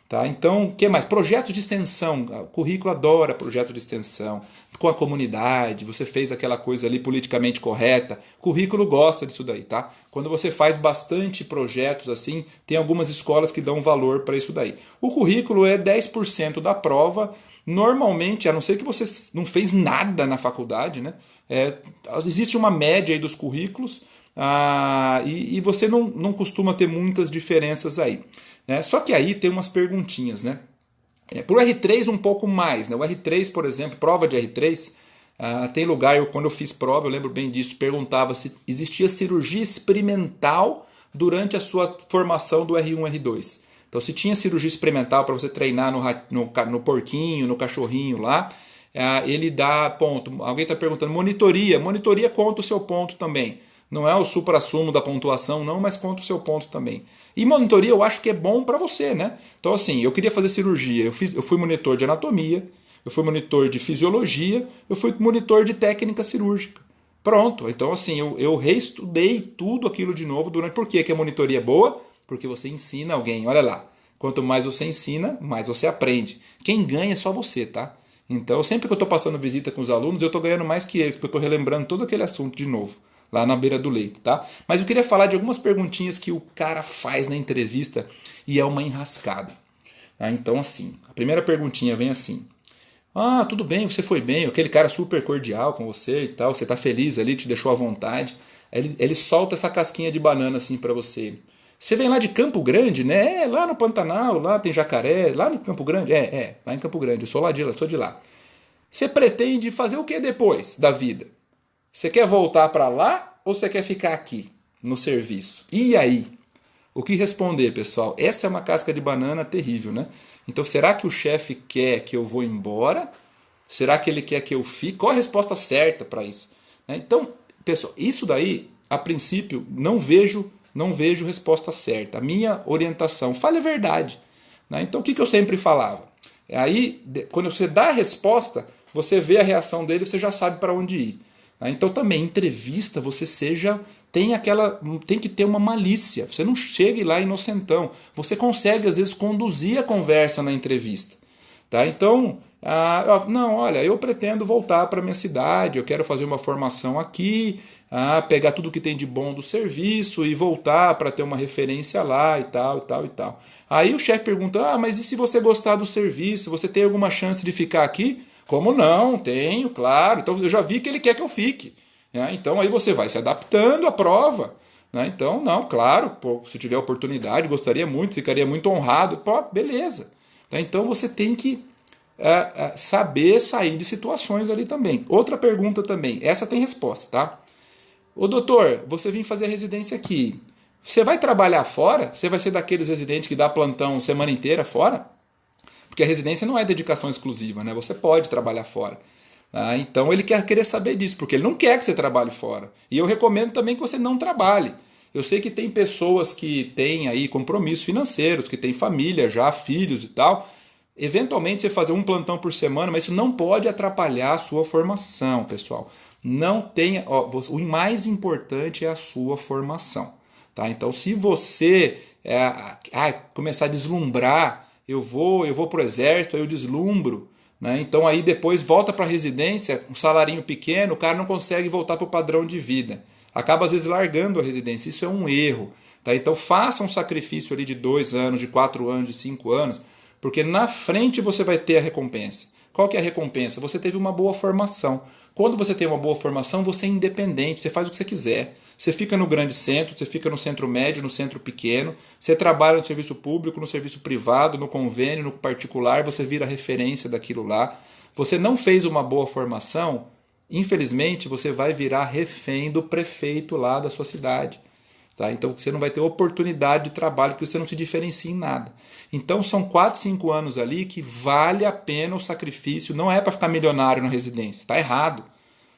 Tá? Então, o que mais? Projetos de extensão. O currículo adora projetos de extensão. Com a comunidade, você fez aquela coisa ali politicamente correta. O currículo gosta disso daí, tá? Quando você faz bastante projetos assim, tem algumas escolas que dão valor para isso daí. O currículo é 10% da prova. Normalmente, a não ser que você não fez nada na faculdade, né? Existe uma média aí dos currículos e você não costuma ter muitas diferenças aí. Só que aí tem umas perguntinhas, né? Para o R3 um pouco mais, né? O R3, por exemplo, prova de R3, tem lugar, quando eu fiz prova, eu lembro bem disso, perguntava se existia cirurgia experimental durante a sua formação do R1, R2. Então se tinha cirurgia experimental para você treinar no porquinho, no cachorrinho lá, ele dá ponto. Alguém está perguntando, monitoria conta o seu ponto também. Não é o suprassumo da pontuação não, mas conta o seu ponto também. E monitoria eu acho que é bom para você, né? Então assim, eu queria fazer cirurgia, eu fui monitor de anatomia, eu fui monitor de fisiologia, eu fui monitor de técnica cirúrgica. Pronto, então assim, eu reestudei tudo aquilo de novo durante... Por que a monitoria é boa? Porque você ensina alguém, olha lá. Quanto mais você ensina, mais você aprende. Quem ganha é só você, tá? Então sempre que eu estou passando visita com os alunos, eu estou ganhando mais que eles, porque eu estou relembrando todo aquele assunto de novo. Lá na beira do leito, tá? Mas eu queria falar de algumas perguntinhas que o cara faz na entrevista e é uma enrascada. Tá? Então, assim, a primeira perguntinha vem assim: tudo bem, você foi bem, aquele cara super cordial com você e tal, você tá feliz ali, te deixou à vontade. Ele solta essa casquinha de banana assim para você. Você vem lá de Campo Grande, né? Lá no Pantanal, lá tem jacaré, lá no Campo Grande. Lá em Campo Grande, eu sou de lá. Você pretende fazer o que depois da vida? Você quer voltar para lá ou você quer ficar aqui no serviço? E aí? O que responder, pessoal? Essa é uma casca de banana terrível, né? Então, será que o chefe quer que eu vou embora? Será que ele quer que eu fique? Qual a resposta certa para isso? Então, pessoal, isso daí, a princípio, não vejo resposta certa. A minha orientação, fale a verdade. Então, o que eu sempre falava? Aí, quando você dá a resposta, você vê a reação dele, você já sabe para onde ir. Então também, entrevista, você tem que ter uma malícia. Você não chega lá inocentão. Você consegue, às vezes, conduzir a conversa na entrevista. Tá? Então, Não, olha, eu pretendo voltar para minha cidade, eu quero fazer uma formação aqui, pegar tudo que tem de bom do serviço e voltar para ter uma referência lá e tal, e tal, e tal. Aí o chefe pergunta, mas e se você gostar do serviço, você tem alguma chance de ficar aqui? Como não? Tenho, claro. Então eu já vi que ele quer que eu fique. Então aí você vai se adaptando à prova. Então, não, claro, pô, se tiver oportunidade, gostaria muito, ficaria muito honrado. Pô, beleza. Então você tem que saber sair de situações ali também. Outra pergunta também, essa tem resposta, tá? Ô doutor, você vem fazer a residência aqui. Você vai trabalhar fora? Você vai ser daqueles residentes que dá plantão semana inteira fora? Porque a residência não é dedicação exclusiva, né? Você pode trabalhar fora. Então ele quer querer saber disso, porque ele não quer que você trabalhe fora. E eu recomendo também que você não trabalhe. Eu sei que tem pessoas que têm aí compromissos financeiros, que têm família já, filhos e tal. Eventualmente você fazer um plantão por semana, mas isso não pode atrapalhar a sua formação, pessoal. Não tenha, o mais importante é a sua formação, tá? Então, se você começar a deslumbrar, eu vou para o exército, aí eu deslumbro, né? Então aí depois volta para a residência, um salarinho pequeno, o cara não consegue voltar para o padrão de vida. Acaba às vezes largando a residência. Isso é um erro, tá? Então faça um sacrifício ali de 2 anos, de 4 anos, de 5 anos, porque na frente você vai ter a recompensa. Qual que é a recompensa? Você teve uma boa formação. Quando você tem uma boa formação, você é independente, você faz o que você quiser. Você fica no grande centro, você fica no centro médio, no centro pequeno, você trabalha no serviço público, no serviço privado, no convênio, no particular, você vira referência daquilo lá. Você não fez uma boa formação, infelizmente você vai virar refém do prefeito lá da sua cidade. Tá? Então você não vai ter oportunidade de trabalho, porque você não se diferencia em nada. Então são 4, 5 anos ali que vale a pena o sacrifício, não é para ficar milionário na residência, está errado.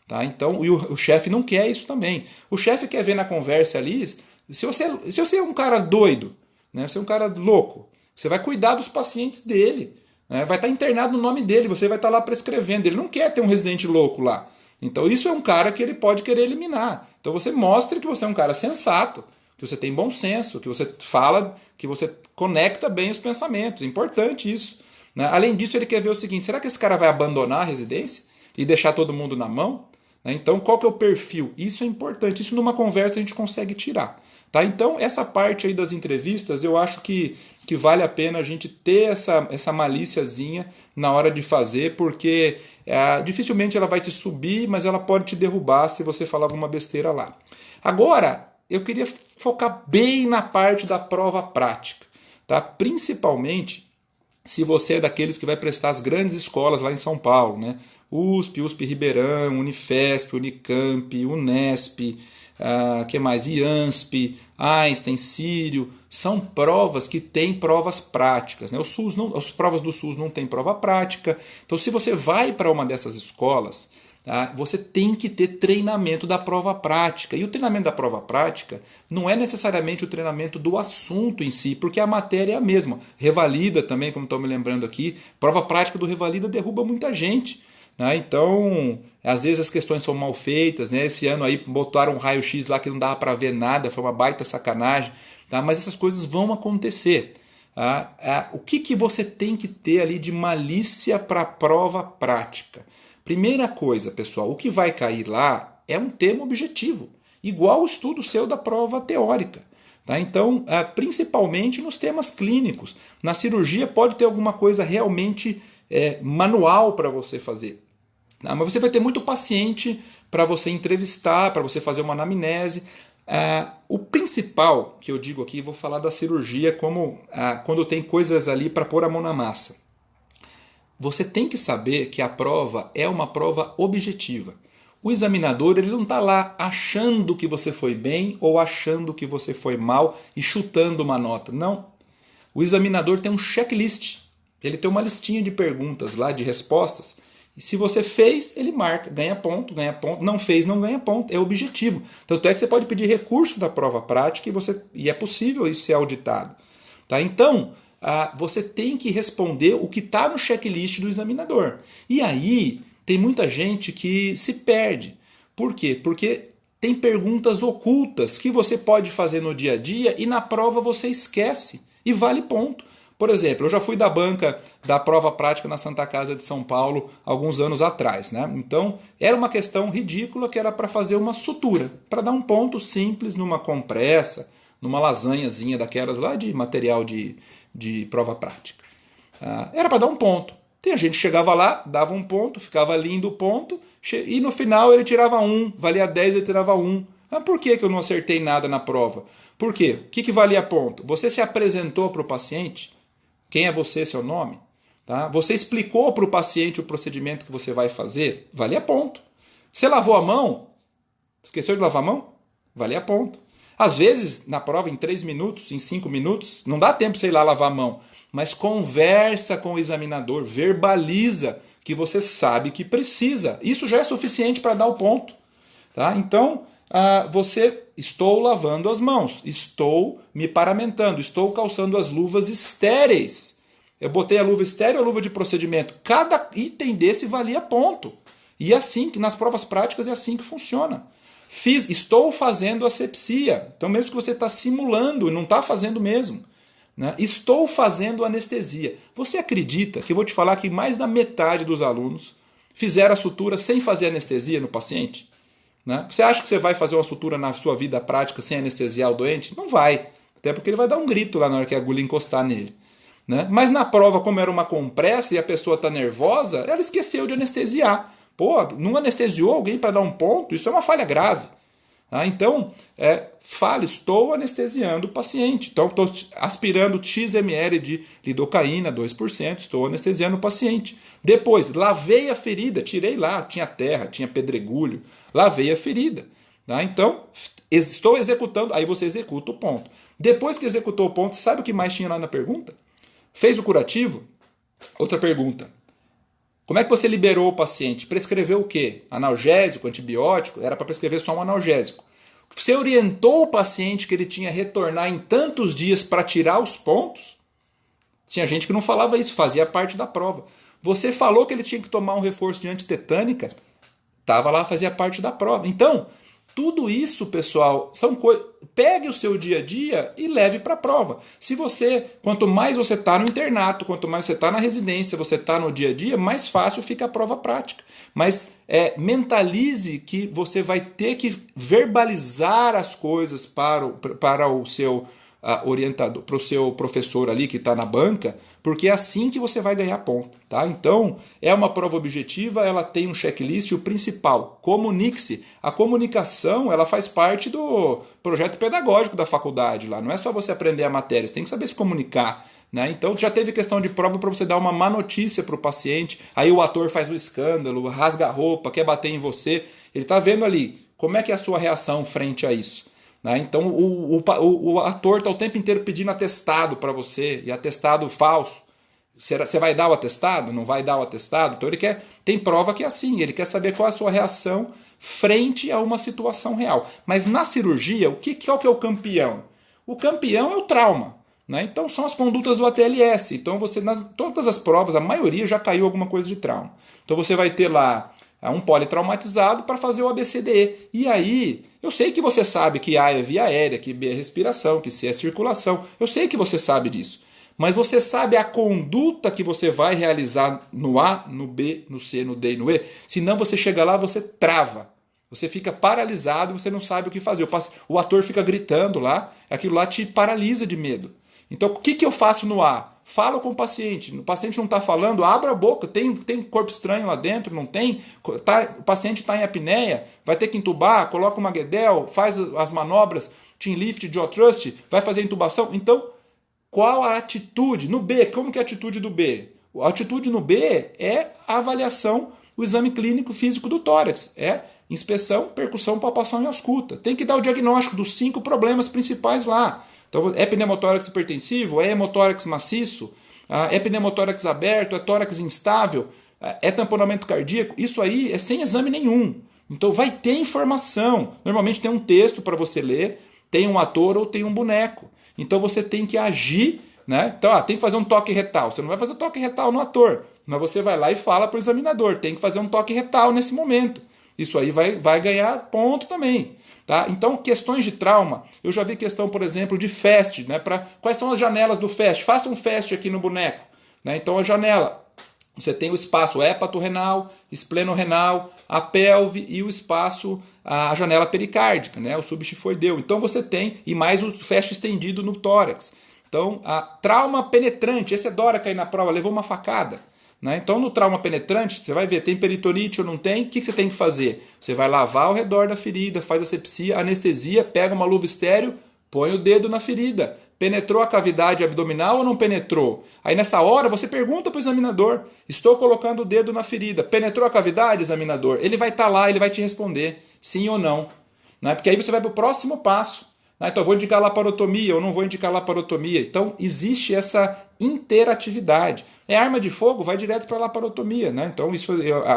Tá? Então, e o chefe não quer isso também. O chefe quer ver na conversa ali, se você é um cara doido, né? Você é um cara louco, você vai cuidar dos pacientes dele, né? Vai estar internado no nome dele, você vai estar lá prescrevendo, ele não quer ter um residente louco lá. Então isso é um cara que ele pode querer eliminar. Então você mostra que você é um cara sensato, que você tem bom senso, que você fala, que você conecta bem os pensamentos. É importante isso, né? Além disso, ele quer ver o seguinte, será que esse cara vai abandonar a residência e deixar todo mundo na mão? Então qual que é o perfil? Isso é importante, isso numa conversa a gente consegue tirar. Tá? Então essa parte aí das entrevistas eu acho que vale a pena a gente ter essa malíciazinha na hora de fazer, porque dificilmente ela vai te subir, mas ela pode te derrubar se você falar alguma besteira lá. Agora, eu queria focar bem na parte da prova prática, tá? Principalmente se você é daqueles que vai prestar as grandes escolas lá em São Paulo, né? USP, USP Ribeirão, Unifesp, Unicamp, Unesp, que mais? IANSP, Einstein, Sírio, são provas que têm provas práticas, né? O SUS não, as provas do SUS não têm prova prática. Então, se você vai para uma dessas escolas, tá, você tem que ter treinamento da prova prática. E o treinamento da prova prática não é necessariamente o treinamento do assunto em si, porque a matéria é a mesma. Revalida também, como estão me lembrando aqui, prova prática do Revalida derruba muita gente. Então, às vezes as questões são mal feitas, né? Esse ano aí botaram um raio-x lá que não dava para ver nada, foi uma baita sacanagem, tá? Mas essas coisas vão acontecer. O que você tem que ter ali de malícia para a prova prática? Primeira coisa, pessoal, o que vai cair lá é um tema objetivo, igual o estudo seu da prova teórica. Tá? Então, principalmente nos temas clínicos. Na cirurgia pode ter alguma coisa realmente manual para você fazer. Mas você vai ter muito paciente para você entrevistar, para você fazer uma anamnese. O principal que eu digo aqui, vou falar da cirurgia como quando tem coisas ali para pôr a mão na massa. Você tem que saber que a prova é uma prova objetiva. O examinador ele não está lá achando que você foi bem ou achando que você foi mal e chutando uma nota. Não. O examinador tem um checklist. Ele tem uma listinha de perguntas lá, de respostas. E se você fez, ele marca, ganha ponto, não fez, não ganha ponto, é objetivo. Tanto é que você pode pedir recurso da prova prática e é possível isso ser auditado. Tá? Então, você tem que responder o que está no checklist do examinador. E aí, tem muita gente que se perde. Por quê? Porque tem perguntas ocultas que você pode fazer no dia a dia e na prova você esquece e vale ponto. Por exemplo, eu já fui da banca da prova prática na Santa Casa de São Paulo alguns anos atrás, né? Então, era uma questão ridícula que era para fazer uma sutura, para dar um ponto simples numa compressa, numa lasanhazinha daquelas lá de material de prova prática. Era para dar um ponto. Tem a gente que chegava lá, dava um ponto, ficava lindo o ponto, e no final ele tirava 1, valia 10, ele tirava 1. Mas por que eu não acertei nada na prova? Por quê? O que valia ponto? Você se apresentou para o paciente? Quem é você, seu nome? Tá? Você explicou para o paciente o procedimento que você vai fazer? Valia ponto. Você lavou a mão? Esqueceu de lavar a mão? Valia ponto. Às vezes, na prova, em 3 minutos, em 5 minutos, não dá tempo de você ir lá lavar a mão. Mas conversa com o examinador, verbaliza que você sabe que precisa. Isso já é suficiente para dar o ponto. Tá? Então, estou lavando as mãos, estou me paramentando, estou calçando as luvas estéreis. Eu botei a luva estéreo ou a luva de procedimento. Cada item desse valia ponto. E é assim que nas provas práticas é assim que funciona. Estou fazendo asepsia. Então, mesmo que você está simulando, não está fazendo mesmo. Né? Estou fazendo anestesia. Você acredita que eu vou te falar que mais da metade dos alunos fizeram a sutura sem fazer anestesia no paciente? Né? Você acha que você vai fazer uma sutura na sua vida prática sem anestesiar o doente? Não vai. Até porque ele vai dar um grito lá na hora que a agulha encostar nele. Né? Mas na prova, como era uma compressa e a pessoa está nervosa, ela esqueceu de anestesiar. Pô, não anestesiou alguém para dar um ponto? Isso é uma falha grave. Então, fale, estou anestesiando o paciente. Então, estou aspirando X ml de lidocaína, 2%, estou anestesiando o paciente. Depois, lavei a ferida, tirei lá, tinha terra, tinha pedregulho, lavei a ferida. Então, estou executando, aí você executa o ponto. Depois que executou o ponto, sabe o que mais tinha lá na pergunta? Fez o curativo? Outra pergunta. Como é que você liberou o paciente? Prescreveu o quê? Analgésico, antibiótico? Era para prescrever só um analgésico. Você orientou o paciente que ele tinha que retornar em tantos dias para tirar os pontos? Tinha gente que não falava isso, fazia parte da prova. Você falou que ele tinha que tomar um reforço de antitetânica? Estava lá, fazia parte da prova. Então, tudo isso, pessoal, são coisas. Pegue o seu dia a dia e leve para a prova. Quanto mais você está no internato, quanto mais você está na residência, você está no dia a dia, mais fácil fica a prova prática. Mas mentalize que você vai ter que verbalizar as coisas para o seu orientador, para o seu professor ali que está na banca, porque é assim que você vai ganhar ponto. Tá? Então, é uma prova objetiva, ela tem um checklist, o principal, comunique-se. A comunicação, ela faz parte do projeto pedagógico da faculdade lá. Não é só você aprender a matéria, você tem que saber se comunicar. Né? Então, já teve questão de prova para você dar uma má notícia para o paciente, aí o ator faz um escândalo, rasga a roupa, quer bater em você. Ele está vendo ali como é que é a sua reação frente a isso. Né? Então, o ator está o tempo inteiro pedindo atestado para você, e atestado falso. Você vai dar o atestado? Não vai dar o atestado? Então tem prova que é assim, ele quer saber qual é a sua reação frente a uma situação real. Mas na cirurgia, qual que é o campeão? O campeão é o trauma. Né? Então são as condutas do ATLS. Então todas as provas, a maioria já caiu alguma coisa de trauma. Então você vai ter lá um politraumatizado para fazer o ABCDE. E aí, eu sei que você sabe que A é via aérea, que B é respiração, que C é circulação. Eu sei que você sabe disso. Mas você sabe a conduta que você vai realizar no A, no B, no C, no D e no E? Senão você chega lá, você trava. Você fica paralisado e você não sabe o que fazer. O ator fica gritando lá, aquilo lá te paralisa de medo. Então, o que eu faço no A? Falo com o paciente. O paciente não está falando, abra a boca. Tem corpo estranho lá dentro? Não tem? O paciente está em apneia, vai ter que intubar, coloca uma Guedel, faz as manobras, chin lift, jaw thrust, vai fazer intubação. Então, qual a atitude? No B, como que é a atitude do B? A atitude no B é a avaliação, o exame clínico físico do tórax. É inspeção, percussão, palpação e ausculta. Tem que dar o diagnóstico dos 5 problemas principais lá. Então, é pneumotórax hipertensivo, é hemotórax maciço, é pneumotórax aberto, é tórax instável, é tamponamento cardíaco. Isso aí é sem exame nenhum. Então vai ter informação. Normalmente tem um texto para você ler, tem um ator ou tem um boneco. Então você tem que agir, né? Então tem que fazer um toque retal. Você não vai fazer toque retal no ator, mas você vai lá e fala para o examinador, tem que fazer um toque retal nesse momento. Isso aí vai ganhar ponto também. Tá? Então, questões de trauma, eu já vi questão, por exemplo, de FAST, né? Quais são as janelas do FAST? Faça um FAST aqui no boneco. Né? Então, a janela, você tem o espaço hepato-renal, espleno-renal, a pelve e o espaço, a janela pericárdica, né? O subxifoideu. Então, você tem, e mais o FAST estendido no tórax. Então, a trauma penetrante, esse adora cair na prova, levou uma facada. Né? Então, no trauma penetrante, você vai ver, tem peritonite ou não tem, o que você tem que fazer? Você vai lavar ao redor da ferida, faz asepsia, anestesia, pega uma luva estéreo, põe o dedo na ferida. Penetrou a cavidade abdominal ou não penetrou? Aí nessa hora você pergunta para o examinador, estou colocando o dedo na ferida, penetrou a cavidade, examinador? Ele vai estar lá, ele vai te responder, sim ou não. Né? Porque aí você vai para o próximo passo. Então, eu vou indicar laparotomia ou não vou indicar laparotomia. Então, existe essa interatividade. É arma de fogo, vai direto para a laparotomia. Né? Então, isso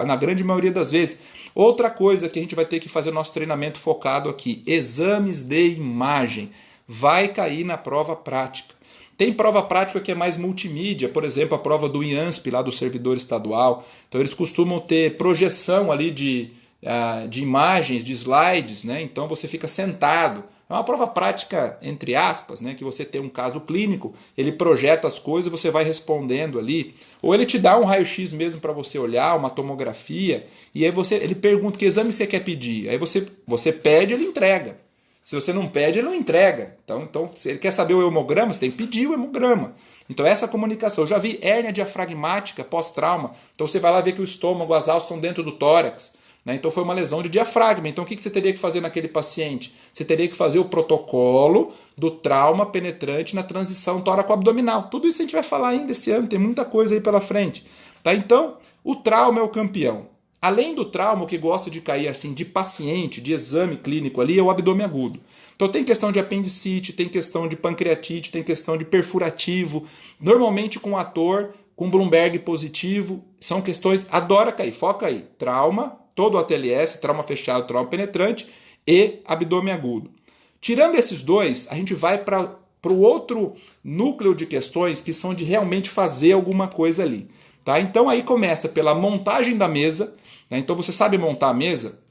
na grande maioria das vezes. Outra coisa que a gente vai ter que fazer o nosso treinamento focado aqui, exames de imagem. Vai cair na prova prática. Tem prova prática que é mais multimídia, por exemplo, a prova do IANSP, lá do servidor estadual. Então, eles costumam ter projeção ali de imagens, de slides, né? Então você fica sentado. É uma prova prática, entre aspas, né? Que você tem um caso clínico, ele projeta as coisas, você vai respondendo ali. Ou ele te dá um raio-x mesmo para você olhar, uma tomografia, e aí ele pergunta que exame você quer pedir. Aí você pede, ele entrega. Se você não pede, ele não entrega. Então, se ele quer saber o hemograma, você tem que pedir o hemograma. Então, essa comunicação. Eu já vi hérnia diafragmática pós-trauma. Então, você vai lá ver que o estômago, as alças estão dentro do tórax. Então foi uma lesão de diafragma. Então o que você teria que fazer naquele paciente? Você teria que fazer o protocolo do trauma penetrante na transição tóraco-abdominal. Tudo isso a gente vai falar ainda esse ano, tem muita coisa aí pela frente. Tá? Então, o trauma é o campeão. Além do trauma, o que gosta de cair assim de paciente, de exame clínico ali, é o abdômen agudo. Então tem questão de apendicite, tem questão de pancreatite, tem questão de perfurativo. Normalmente com ator, com Bloomberg positivo, são questões, adora cair, foca aí. Trauma, todo o ATLS, trauma fechado, trauma penetrante e abdômen agudo. Tirando esses dois, a gente vai para o outro núcleo de questões que são de realmente fazer alguma coisa ali. Tá? Então aí começa pela montagem da mesa. Né? Então você sabe montar a mesa?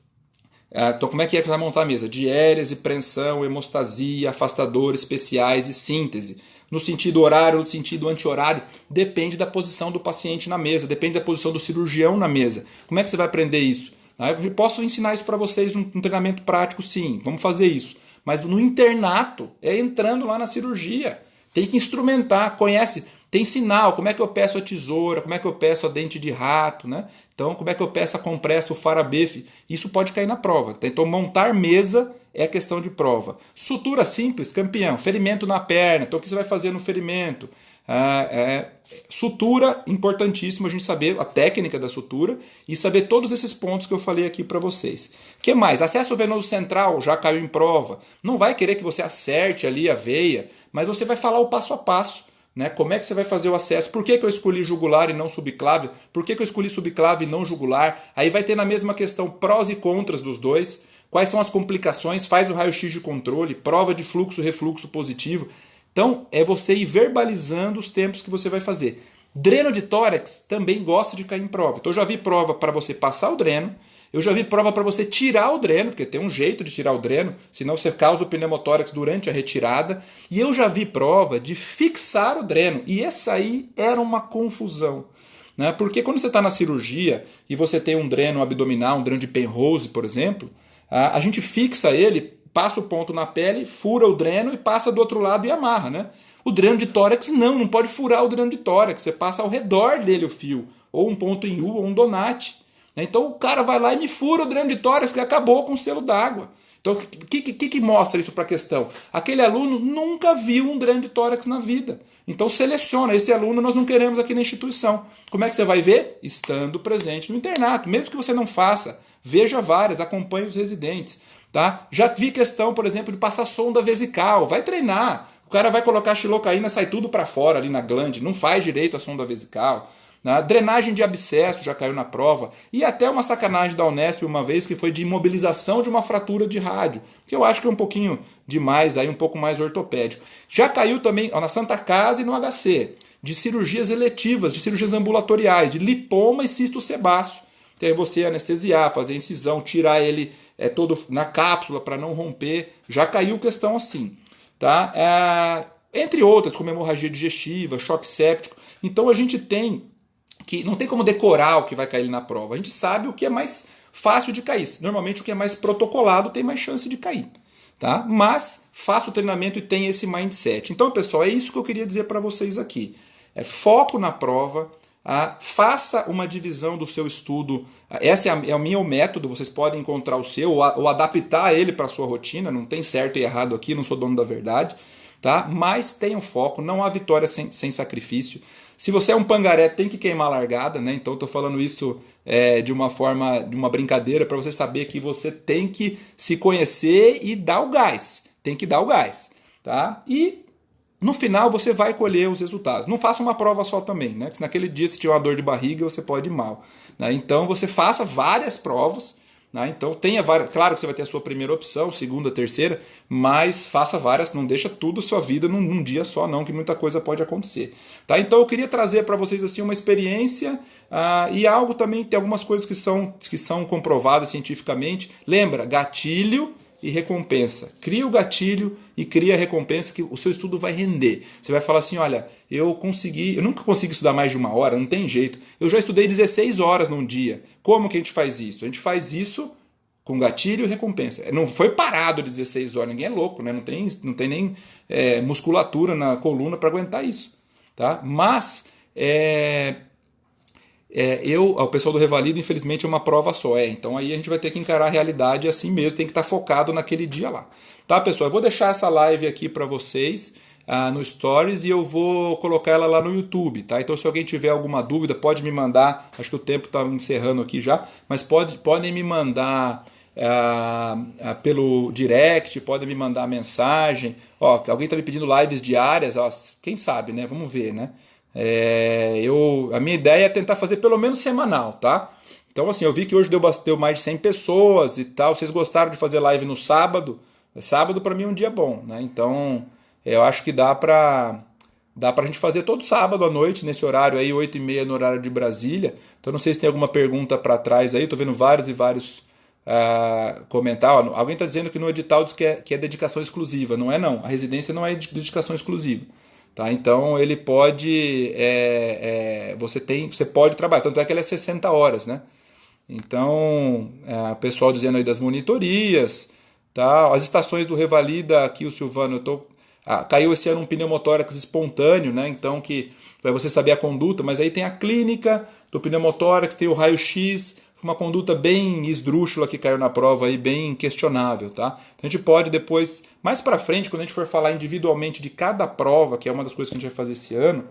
Então como é que você vai montar a mesa? Diérese, preensão, hemostasia, afastadores especiais e síntese. No sentido horário ou no sentido anti-horário, depende da posição do paciente na mesa, depende da posição do cirurgião na mesa. Como é que você vai aprender isso? Eu posso ensinar isso para vocês num treinamento prático, sim, vamos fazer isso. Mas no internato, é entrando lá na cirurgia. Tem que instrumentar, conhece, tem sinal, como é que eu peço a tesoura, como é que eu peço a dente de rato, né? Então, como é que eu peço a compressa, o farabefe. Isso pode cair na prova. Então, montar mesa é questão de prova. Sutura simples, campeão. Ferimento na perna. Então, o que você vai fazer no ferimento? Sutura, importantíssimo a gente saber a técnica da sutura e saber todos esses pontos que eu falei aqui para vocês. O que mais? Acesso venoso central, já caiu em prova. Não vai querer que você acerte ali a veia, mas você vai falar o passo a passo. Né? Como é que você vai fazer o acesso? Por que eu escolhi jugular e não subclave? Por que eu escolhi subclave e não jugular? Aí vai ter na mesma questão prós e contras dos dois. Quais são as complicações? Faz o raio-x de controle, prova de fluxo, refluxo positivo. Então, é você ir verbalizando os tempos que você vai fazer. Dreno de tórax também gosta de cair em prova. Então, eu já vi prova para você passar o dreno, eu já vi prova para você tirar o dreno, porque tem um jeito de tirar o dreno, senão você causa o pneumotórax durante a retirada. E eu já vi prova de fixar o dreno, e essa aí era uma confusão. Né? Porque quando você está na cirurgia e você tem um dreno abdominal, um dreno de Penrose, por exemplo, a gente fixa ele, passa o ponto na pele, fura o dreno e passa do outro lado e amarra, né? O dreno de tórax não pode furar o dreno de tórax, você passa ao redor dele o fio, ou um ponto em U ou um donate. Então o cara vai lá e me fura o dreno de tórax que acabou com o selo d'água. Então o que mostra isso para a questão? Aquele aluno nunca viu um dreno de tórax na vida. Então seleciona, esse aluno nós não queremos aqui na instituição. Como é que você vai ver? Estando presente no internato, mesmo que você não faça. Veja várias, acompanhe os residentes. Tá? Já vi questão, por exemplo, de passar sonda vesical. Vai treinar. O cara vai colocar xilocaína, sai tudo para fora ali na glande. Não faz direito a sonda vesical. Né? Drenagem de abscesso já caiu na prova. E até uma sacanagem da Unesp uma vez, que foi de imobilização de uma fratura de rádio. Que eu acho que é um pouquinho demais, aí, um pouco mais ortopédico. Já caiu também na Santa Casa e no HC. De cirurgias eletivas, de cirurgias ambulatoriais, de lipoma e cisto sebáceo. Tem você anestesiar, fazer incisão, tirar ele todo na cápsula para não romper. Já caiu questão assim, tá? Entre outras, como hemorragia digestiva, choque séptico. Então a gente tem que não tem como decorar o que vai cair na prova. A gente sabe o que é mais fácil de cair. Normalmente o que é mais protocolado tem mais chance de cair, tá? Mas faça o treinamento e tenha esse mindset. Então, pessoal, é isso que eu queria dizer para vocês aqui. Foco na prova, faça uma divisão do seu estudo. Esse é o meu método, vocês podem encontrar o seu ou adaptar ele para a sua rotina, não tem certo e errado aqui, não sou dono da verdade, tá? Mas tenham foco, não há vitória sem sacrifício. Se você é um pangaré, tem que queimar a largada, né? Então estou falando isso de uma forma, de uma brincadeira, para você saber que você tem que se conhecer e dar o gás. Tem que dar o gás, tá? E no final você vai colher os resultados. Não faça uma prova só também, né? Porque naquele dia, se tiver uma dor de barriga, você pode ir mal, né? Então você faça várias provas, né? Então tenha várias. Claro que você vai ter a sua primeira opção, segunda, terceira, mas faça várias, não deixa tudo a sua vida num dia só, não, que muita coisa pode acontecer. Tá? Então eu queria trazer para vocês assim uma experiência e algo também, tem algumas coisas que são comprovadas cientificamente. Lembra, gatilho e recompensa. Cria o gatilho e cria a recompensa que o seu estudo vai render. Você vai falar assim, olha, eu nunca consegui estudar mais de 1 hora, não tem jeito. Eu já estudei 16 horas num dia. Como que a gente faz isso? A gente faz isso com gatilho e recompensa. Não foi parado de 16 horas, ninguém é louco, né? Não tem nem musculatura na coluna para aguentar isso. Tá? Mas o pessoal do Revalida, infelizmente, é uma prova só. Então aí a gente vai ter que encarar a realidade assim mesmo, tem que estar focado naquele dia lá. Tá, pessoal? Eu vou deixar essa live aqui para vocês no Stories e eu vou colocar ela lá no YouTube, tá? Então se alguém tiver alguma dúvida, pode me mandar, acho que o tempo está encerrando aqui já, mas podem me mandar pelo direct, podem me mandar mensagem. Ó, alguém está me pedindo lives diárias, ó, quem sabe, né? Vamos ver, né? A minha ideia é tentar fazer pelo menos semanal, tá? Então assim, eu vi que hoje deu mais de 100 pessoas e tal. Vocês gostaram de fazer live no sábado? Sábado para mim é um dia bom, né? Então eu acho que dá pra gente fazer todo sábado à noite, nesse horário aí, 8h30 no horário de Brasília. Então não sei se tem alguma pergunta para trás aí, tô vendo vários e vários comentários. Alguém está dizendo que no edital diz que é dedicação exclusiva. Não é não, a residência não é dedicação exclusiva. Tá? Então ele pode, você pode trabalhar, tanto é que ela é 60 horas, né? Então, o pessoal dizendo aí das monitorias, tá? As estações do Revalida, aqui o Silvano, caiu esse ano um pneumotórax espontâneo, né? Então para você saber a conduta, mas aí tem a clínica do pneumotórax, tem o raio-x, uma conduta bem esdrúxula que caiu na prova aí, bem questionável, tá? Então a gente pode depois, mais para frente, quando a gente for falar individualmente de cada prova, que é uma das coisas que a gente vai fazer esse ano,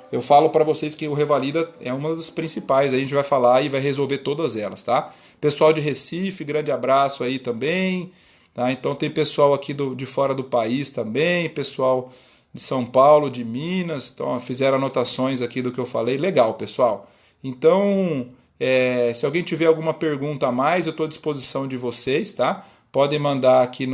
eu falo para vocês que o Revalida é uma das principais, aí a gente vai falar e vai resolver todas elas, tá? Pessoal de Recife, grande abraço aí também, tá? Então tem pessoal aqui de fora do país também, pessoal de São Paulo, de Minas, então fizeram anotações aqui do que eu falei, legal, pessoal. Então, se alguém tiver alguma pergunta a mais, eu estou à disposição de vocês, tá? Podem mandar aqui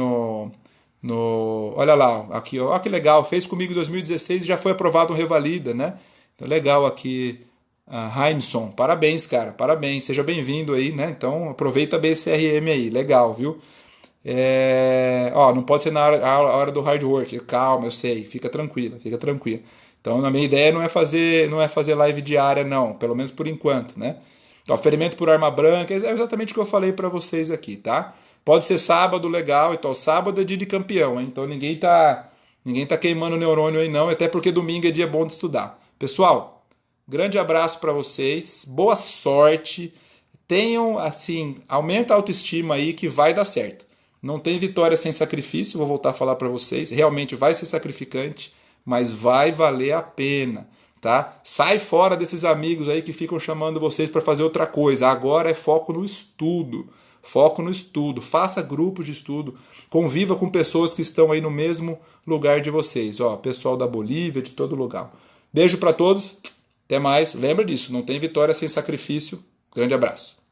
olha lá, aqui, ó, que legal, fez comigo em 2016 e já foi aprovado um Revalida, né? Então, legal aqui, Heinson, parabéns, cara, parabéns, seja bem-vindo aí, né? Então, aproveita a BCRM aí, legal, viu? Não pode ser na hora do hard work, calma, eu sei, fica tranquila, fica tranquila. Então, a minha ideia não é fazer live diária, não, pelo menos por enquanto, né? Então, ferimento por arma branca, é exatamente o que eu falei para vocês aqui, tá? Pode ser sábado, legal, então sábado é dia de campeão, hein? Então ninguém tá queimando neurônio aí não, até porque domingo é dia bom de estudar. Pessoal, grande abraço para vocês, boa sorte, tenham, assim, aumenta a autoestima aí que vai dar certo. Não tem vitória sem sacrifício, vou voltar a falar para vocês, realmente vai ser sacrificante, mas vai valer a pena. Tá? Sai fora desses amigos aí que ficam chamando vocês para fazer outra coisa. Agora é foco no estudo. Foco no estudo. Faça grupos de estudo. Conviva com pessoas que estão aí no mesmo lugar de vocês. Ó, pessoal da Bolívia, de todo lugar. Beijo para todos. Até mais. Lembra disso. Não tem vitória sem sacrifício. Grande abraço.